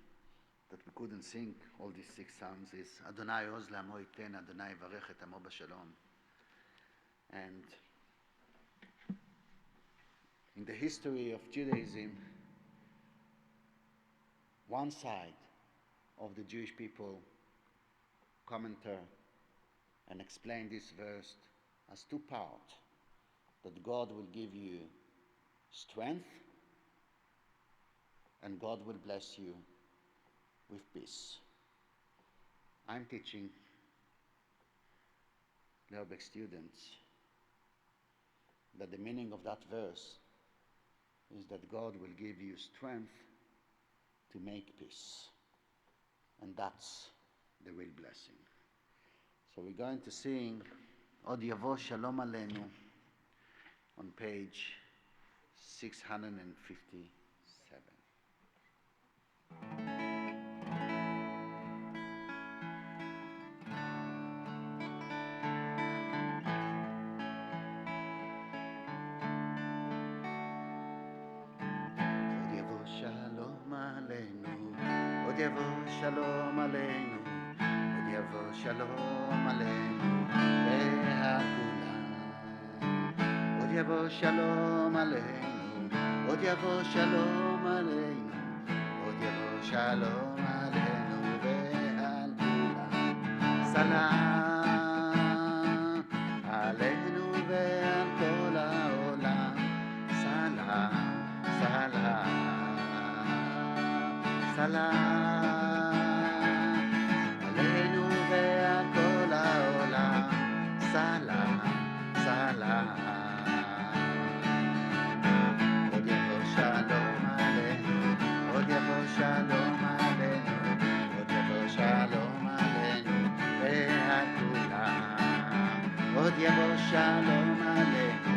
S14: that we couldn't sing all these 6 psalms is Adonai Oz La'amo Yiten, Adonai Yivarech et Amo B'Shalom. And in the history of Judaism, one side of the Jewish people commented and explained this verse as 2 parts, that God will give you strength and God will bless you with peace. I'm teaching Lehrbeck students that the meaning of that verse is that God will give you strength to make peace. And that's the real blessing. So we're going to sing Od Yavo Shalom Aleinu on page 657. Od Yavo Shalom Aleinu, Od Yavo Shalom Aleinu, ve'hakulam. Od Yavo Shalom Aleinu, Od Yavo Shalom Aleinu, Od Yavo Shalom Aleinu, ve'hakulam. Salam Aleinu ve'al kol ha'olam. Salam, salam. Salam Aleinu ve'al kol ha'olam. Salam, salam. Od Yavo Shalom Aleinu, Od Yavo Shalom Aleinu, Od Yavo Shalom Aleinu ve'al kulam. Od Yavo Shalom Aleinu,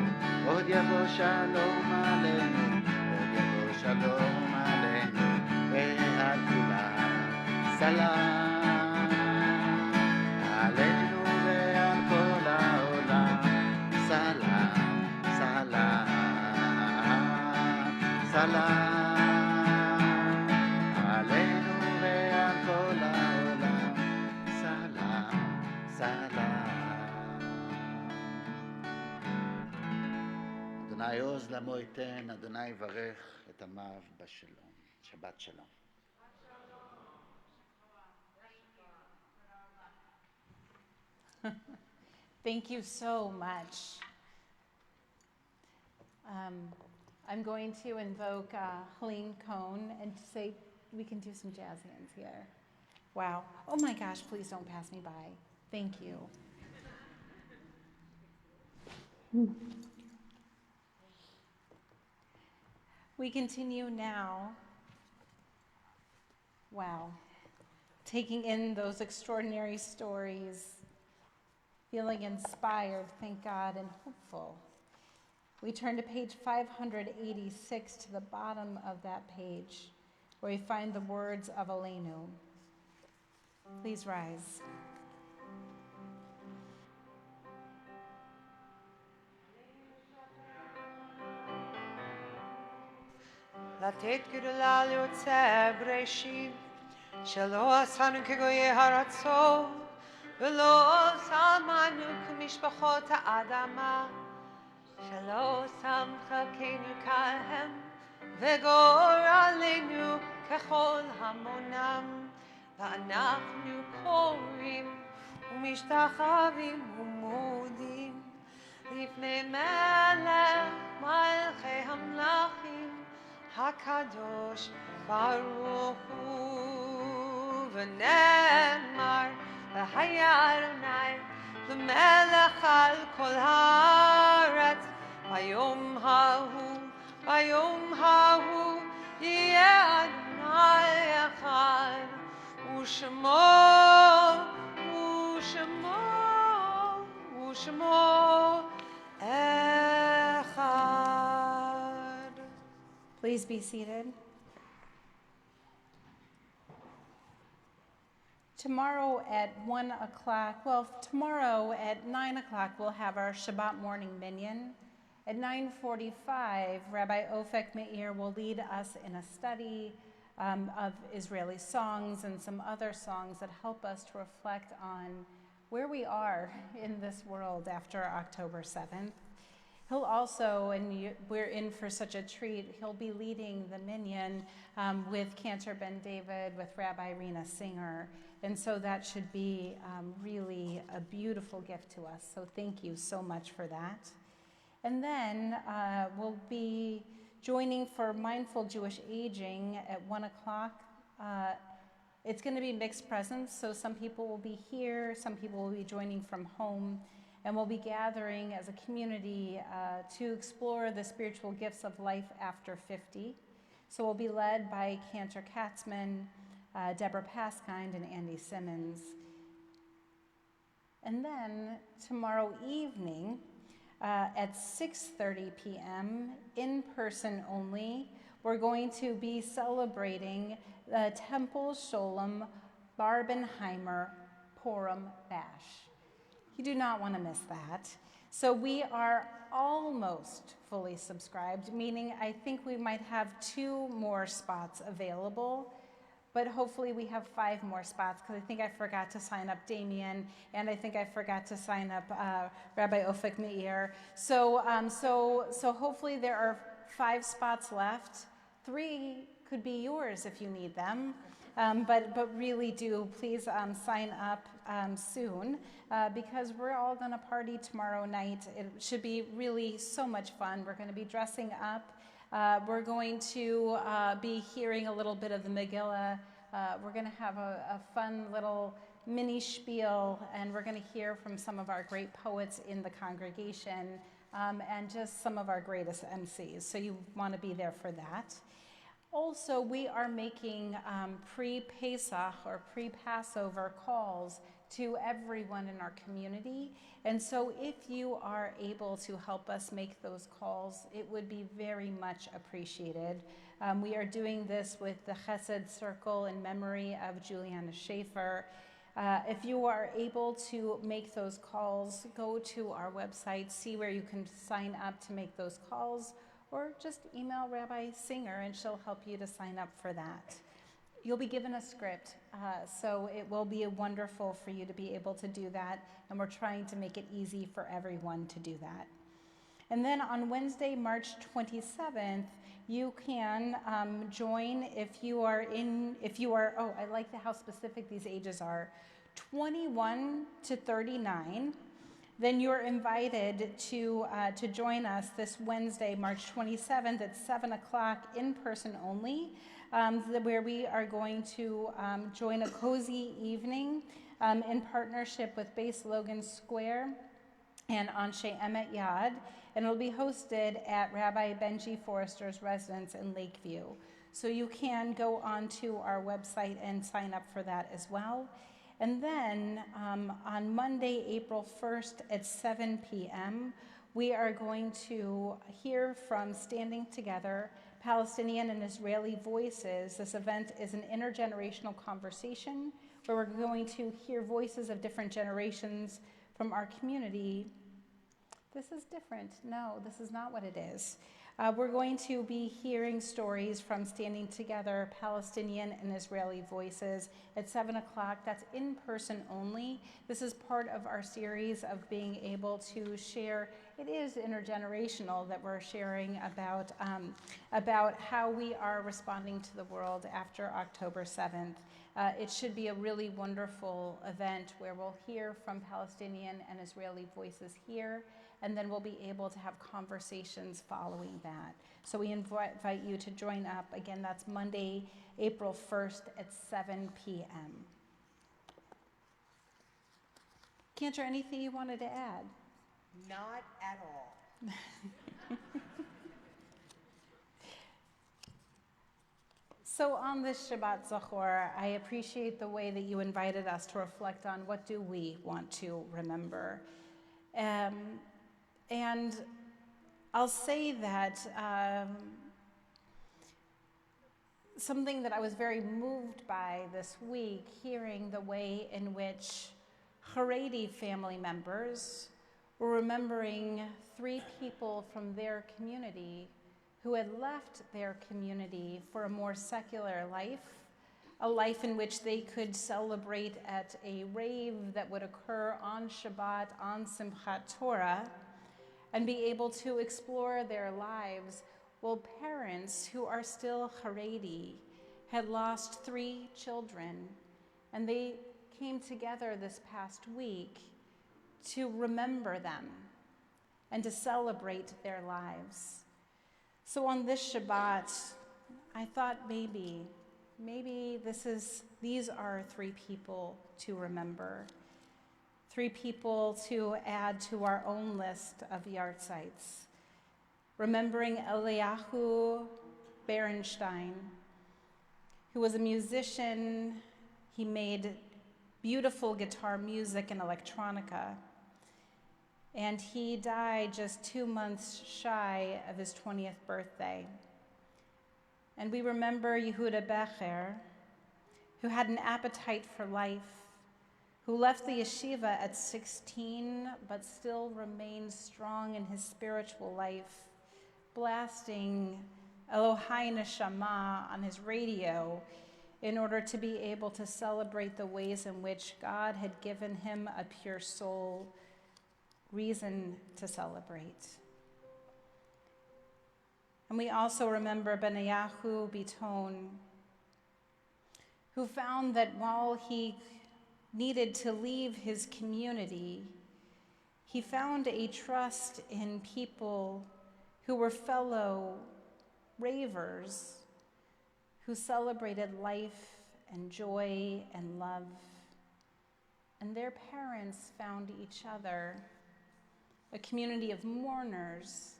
S14: Od Yavo Shalom Aleinu, Od Yavo Shalom Aleinu ve'al kulam. Salam Aleinu ve'al kol ha'olam. Salam, salam. Salam Aleinu ve'al kol ha'olam. Salam, salam. Adonai Oz La'amo Yiten, Adonai Yivarech et Amav B'Shalom. Shabbat Shalom.
S13: Thank you so much. I'm going to invoke Helene Cohn and say we can do some jazz hands here. Wow. Oh my gosh, please don't pass me by. Thank you. We continue now. Wow. Taking in those extraordinary stories, feeling inspired, thank God, and hopeful. We turn to page 586 to the bottom of that page, where we find the words of Aleinu. Please rise.
S11: לתת גדולה ליוצא בראשית, שלא עשנו כגויי הארצות, ולא שמנו כמשפחות האדמה, שלא שם חלקנו כהם, וגורלנו ככל המונם, ואנחנו קוראים ומשתחווים ומודים לפני מלך מלכי המלכים, הקדוש ברוך הוא. ונאמר והיה אדוני למלך על כל הארץ, ביום ההוא יהיה אדוני אחד, ושמו אחד.
S13: Please be seated. Tomorrow at 1 o'clock, tomorrow at 9 o'clock, we'll have our Shabbat morning minyan. At 9:45, Rabbi Ofek Meir will lead us in a study of Israeli songs and some other songs that help us to reflect on where we are in this world after October 7th. He'll also, and we're in for such a treat, he'll be leading the minyan with Cantor Ben David, with Rabbi Rena Singer. And so that should be really a beautiful gift to us. So thank you so much for that. And then we'll be joining for Mindful Jewish Aging at 1 o'clock. It's going to be mixed presence, so some people will be here, some people will be joining from home, and we'll be gathering as a community to explore the spiritual gifts of life after 50. So we'll be led by Cantor Katzman, Deborah Paskind, and Andy Simmons. And then tomorrow evening at 6:30 p.m., in person only, we're going to be celebrating the Temple Sholem Barbenheimer Purim Bash. You do not want to miss that. So we are almost fully subscribed, meaning I think we might have 2 more spots available, but hopefully we have 5 more spots, because I think I forgot to sign up Damien, and I think I forgot to sign up Rabbi Ofek Meir. So hopefully there are 5 spots left. 3 could be yours if you need them. But really do please sign up soon, because we're all going to party tomorrow night. It should be really so much fun. We're going to be dressing up. We're going to be hearing a little bit of the Megillah. We're going to have a fun little mini spiel, and we're going to hear from some of our great poets in the congregation, and just some of our greatest MCs. So you want to be there for that. Also, we are making pre-Pesach or pre-Passover calls to everyone in our community. And so if you are able to help us make those calls, it would be very much appreciated. We are doing this with the Chesed Circle in memory of Juliana Schaefer. If you are able to make those calls, go to our website, see where you can sign up to make those calls, or just email Rabbi Singer and she'll help you to sign up for that. You'll be given a script, so it will be wonderful for you to be able to do that, and we're trying to make it easy for everyone to do that. And then on Wednesday, March 27th, you can join if you are, oh, I like how specific these ages are, 21 to 39. Then you're invited to join us this Wednesday, March 27th at 7 o'clock, in person only, where we are going to join a cozy evening in partnership with Base Logan Square and Anshe Emet Yad, and it'll be hosted at Rabbi Benji Forrester's residence in Lakeview. So you can go onto our website and sign up for that as well. And then on Monday, April 1st at 7 p.m., we are going to hear from Standing Together, Palestinian and Israeli Voices. This event is an intergenerational conversation where we're going to hear voices of different generations from our community. This is different. No, this is not what it is. We're going to be hearing stories from Standing Together, Palestinian and Israeli Voices at 7 o'clock. That's in person only. This is part of our series of being able to share. It is intergenerational that we're sharing about how we are responding to the world after October 7th. It should be a really wonderful event where we'll hear from Palestinian and Israeli voices here, and then we'll be able to have conversations following that. So we invite you to join up. Again, that's Monday, April 1st at 7 p.m. Cantor, anything you wanted to add?
S10: Not at all.
S13: So on this Shabbat Zachor, I appreciate the way that you invited us to reflect on what do we want to remember. And I'll say that something that I was very moved by this week, hearing the way in which Haredi family members were remembering 3 people from their community who had left their community for a more secular life, a life in which they could celebrate at a rave that would occur on Shabbat, on Simchat Torah, and be able to explore their lives, while parents who are still Haredi had lost 3 children, and they came together this past week to remember them and to celebrate their lives. So on this Shabbat, I thought maybe these are 3 people to remember, 3 people to add to our own list of yahrzeits. Remembering Eliyahu Berenstein, who was a musician. He made beautiful guitar music and electronica, and he died just 2 months shy of his 20th birthday. And we remember Yehuda Becher, who had an appetite for life, who left the yeshiva at 16, but still remained strong in his spiritual life, blasting Elohai Neshama on his radio in order to be able to celebrate the ways in which God had given him a pure soul, reason to celebrate. And we also remember Benayahu Biton, who found that while he needed to leave his community, he found a trust in people who were fellow ravers, who celebrated life and joy and love. And their parents found each other, a community of mourners,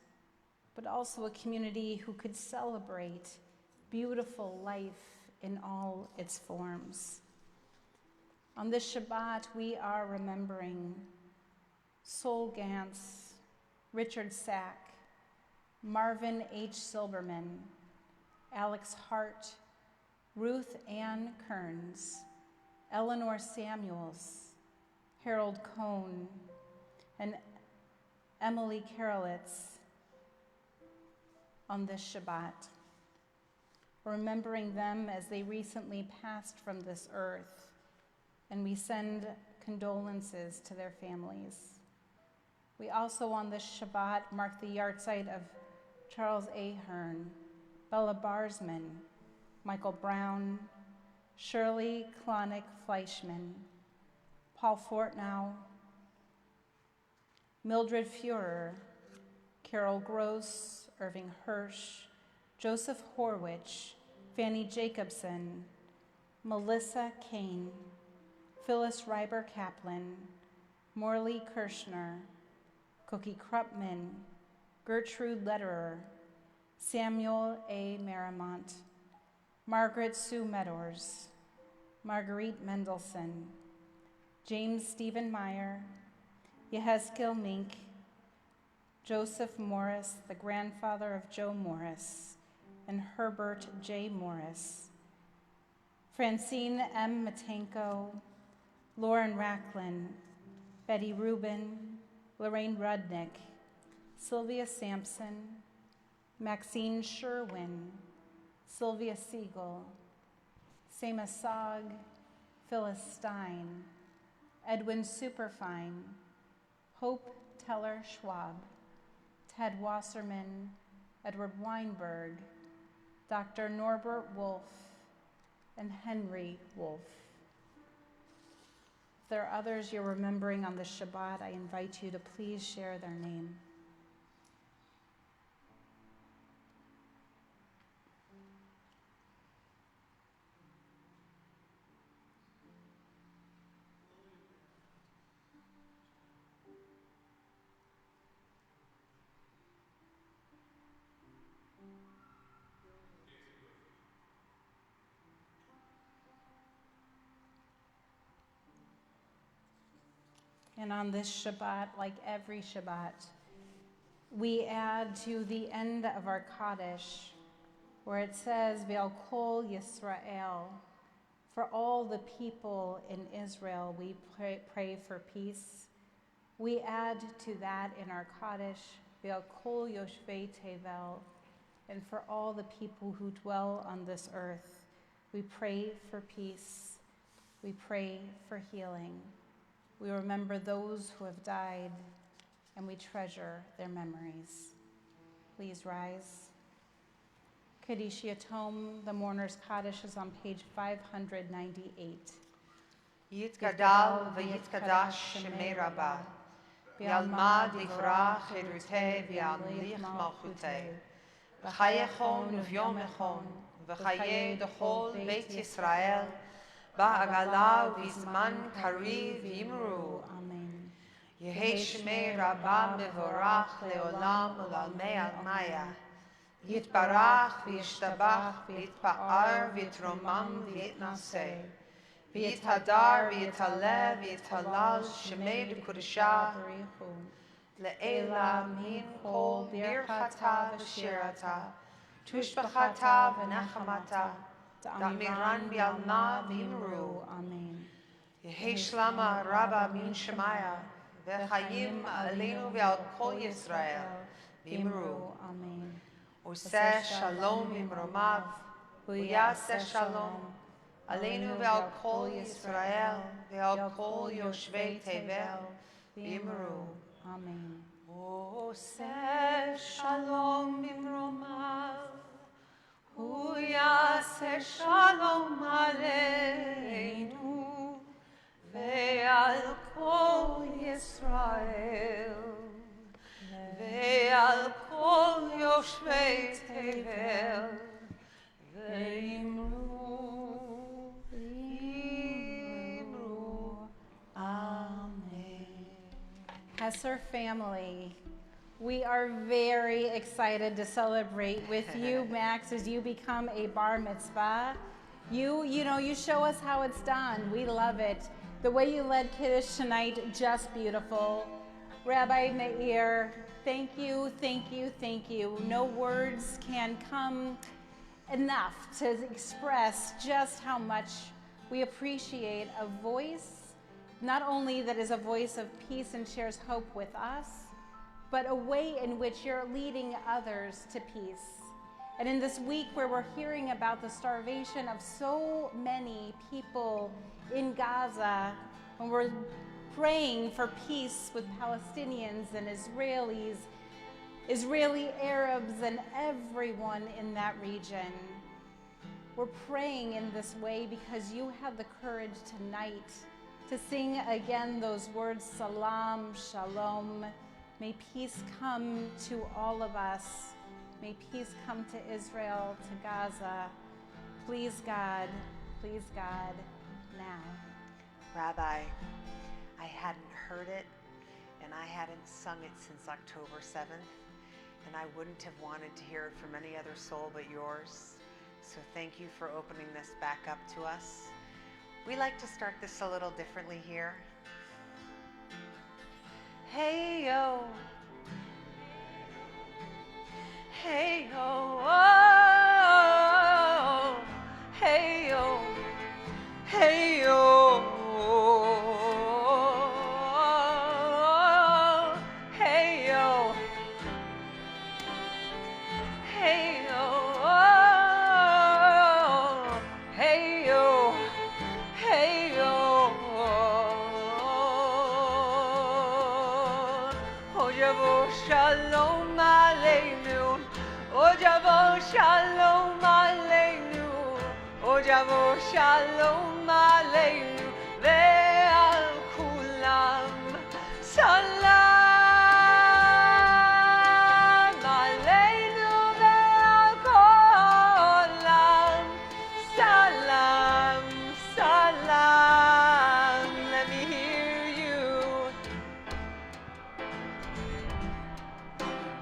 S13: but also a community who could celebrate beautiful life in all its forms. On this Shabbat, we are remembering Sol Gantz, Richard Sack, Marvin H. Silberman, Alex Hart, Ruth Ann Kearns, Eleanor Samuels, Harold Cohn, and Emily Karolitz on this Shabbat, remembering them as they recently passed from this earth, and we send condolences to their families. We also on this Shabbat mark the yahrzeit of Charles Ahern, Bella Barsman, Michael Brown, Shirley Klonick Fleischman, Paul Fortnow, Mildred Fuhrer, Carol Gross, Irving Hirsch, Joseph Horwich, Fanny Jacobson, Melissa Kane, Phyllis Reiber Kaplan, Morley Kirschner, Cookie Krupman, Gertrude Lederer, Samuel A. Maramont, Margaret Sue Meadors, Marguerite Mendelson, James Stephen Meyer, Yehezkel Mink, Joseph Morris, the grandfather of Joe Morris, and Herbert J. Morris, Francine M. Matenko, Lauren Racklin, Betty Rubin, Lorraine Rudnick, Sylvia Sampson, Maxine Sherwin, Sylvia Siegel, Sema Sog, Phyllis Stein, Edwin Superfine, Hope Teller Schwab, Ted Wasserman, Edward Weinberg, Dr. Norbert Wolf, and Henry Wolf. If there are others you're remembering on the Shabbat, I invite you to please share their name. And on this Shabbat, like every Shabbat, we add to the end of our Kaddish, where it says, Ve'al kol Yisrael, for all the people in Israel, we pray for peace. We add to that in our Kaddish, Ve'al kol Yoshvei Tevel, and for all the people who dwell on this earth. We pray for peace. We pray for healing. We remember those who have died, and we treasure their memories. Please rise. Kaddish Yatom, the Mourner's Kaddish, is on page 598.
S11: Yitgadal v'yitkadash shemei Rabbah, Bi'alma divrach eruteh bi'amlich malchuteh, V'chayechon uvyomechon, V'chaye dechol Beit Yisrael, Ba'agala v'izman kariv yimru.
S13: Amen.
S11: Yehei shemei Rabbah mevorach leolam ulalmei almaya, Yitbarach v'yishtabach v'yitpa'ar v'yitromam v'yitnaseh, V'yithadar v'yitalev v'yitalal shemei b'kudashah le'ela min kol birchata v'shirata tushbachata v'nechamata da'miran bi'alma v'imru.
S13: Amen.
S11: Yehei shlama rabba min shemaya v'chayim aleinu v'al kol Yisrael v'imru.
S13: Amen.
S11: Oseh shalom imromav v'yaseh shalom Aleinu ve'al kol Yisrael, ve'al kol yoshvei tevel, v'imru.
S13: Amen.
S11: Oseh shalom imromav, hu yaseh shalom aleinu, ve'al kol Yisrael, ve'al kol yoshvei tevel, v'imru.
S13: Hesser family, we are very excited to celebrate with you, Max, as you become a bar mitzvah. You show us how it's done. We love it. The way you led Kiddush tonight, just beautiful. Rabbi Meir, thank you, thank you, thank you. No words can come enough to express just how much we appreciate a voice, not only that is a voice of peace and shares hope with us, but a way in which you're leading others to peace. And in this week where we're hearing about the starvation of so many people in Gaza, when we're praying for peace with Palestinians and Israelis, Israeli Arabs, and everyone in that region, we're praying in this way because you had the courage tonight to sing again those words, salam, shalom. May peace come to all of us. May peace come to Israel, to Gaza. Please God, now.
S10: Rabbi, I hadn't heard it and I hadn't sung it since October 7th, and I wouldn't have wanted to hear it from any other soul but yours. So thank you for opening this back up to us. We like to start this a little differently here. Hey yo, hey yo, oh, hey yo, hey yo, hey yo, hey yo, hey yo. Hey yo, oh javo shalom aleinu, oh javo shalom aleinu, oh javo shalom aleinu, ve'al kulam salam aleinu ve'al kulam salam. Salam, let me hear you.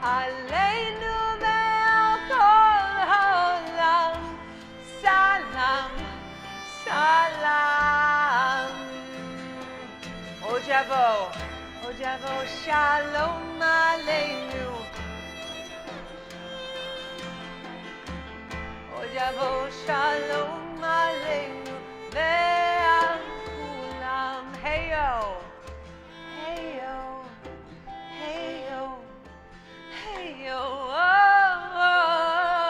S10: Aleinu ve'al kol ha'olam. Salam, salam. O Javo, shalom aleinu. O Javo, shalom aleinu. Ve'al kulam. Hey yo, hey yo, hey yo, hey yo, oh, oh, oh.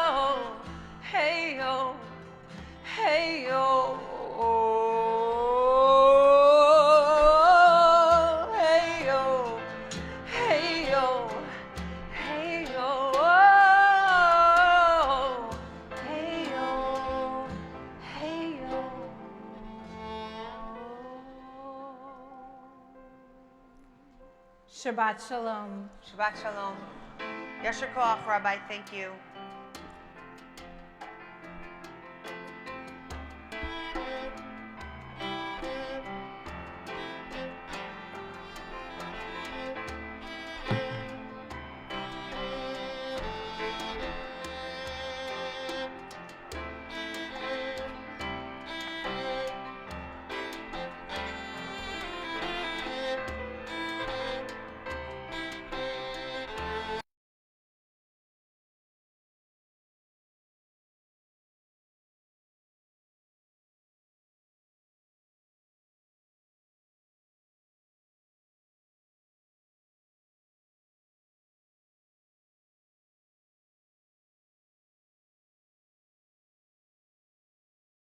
S13: Shabbat Shalom.
S10: Shabbat Shalom. Yasher Koach, Rabbi, thank you.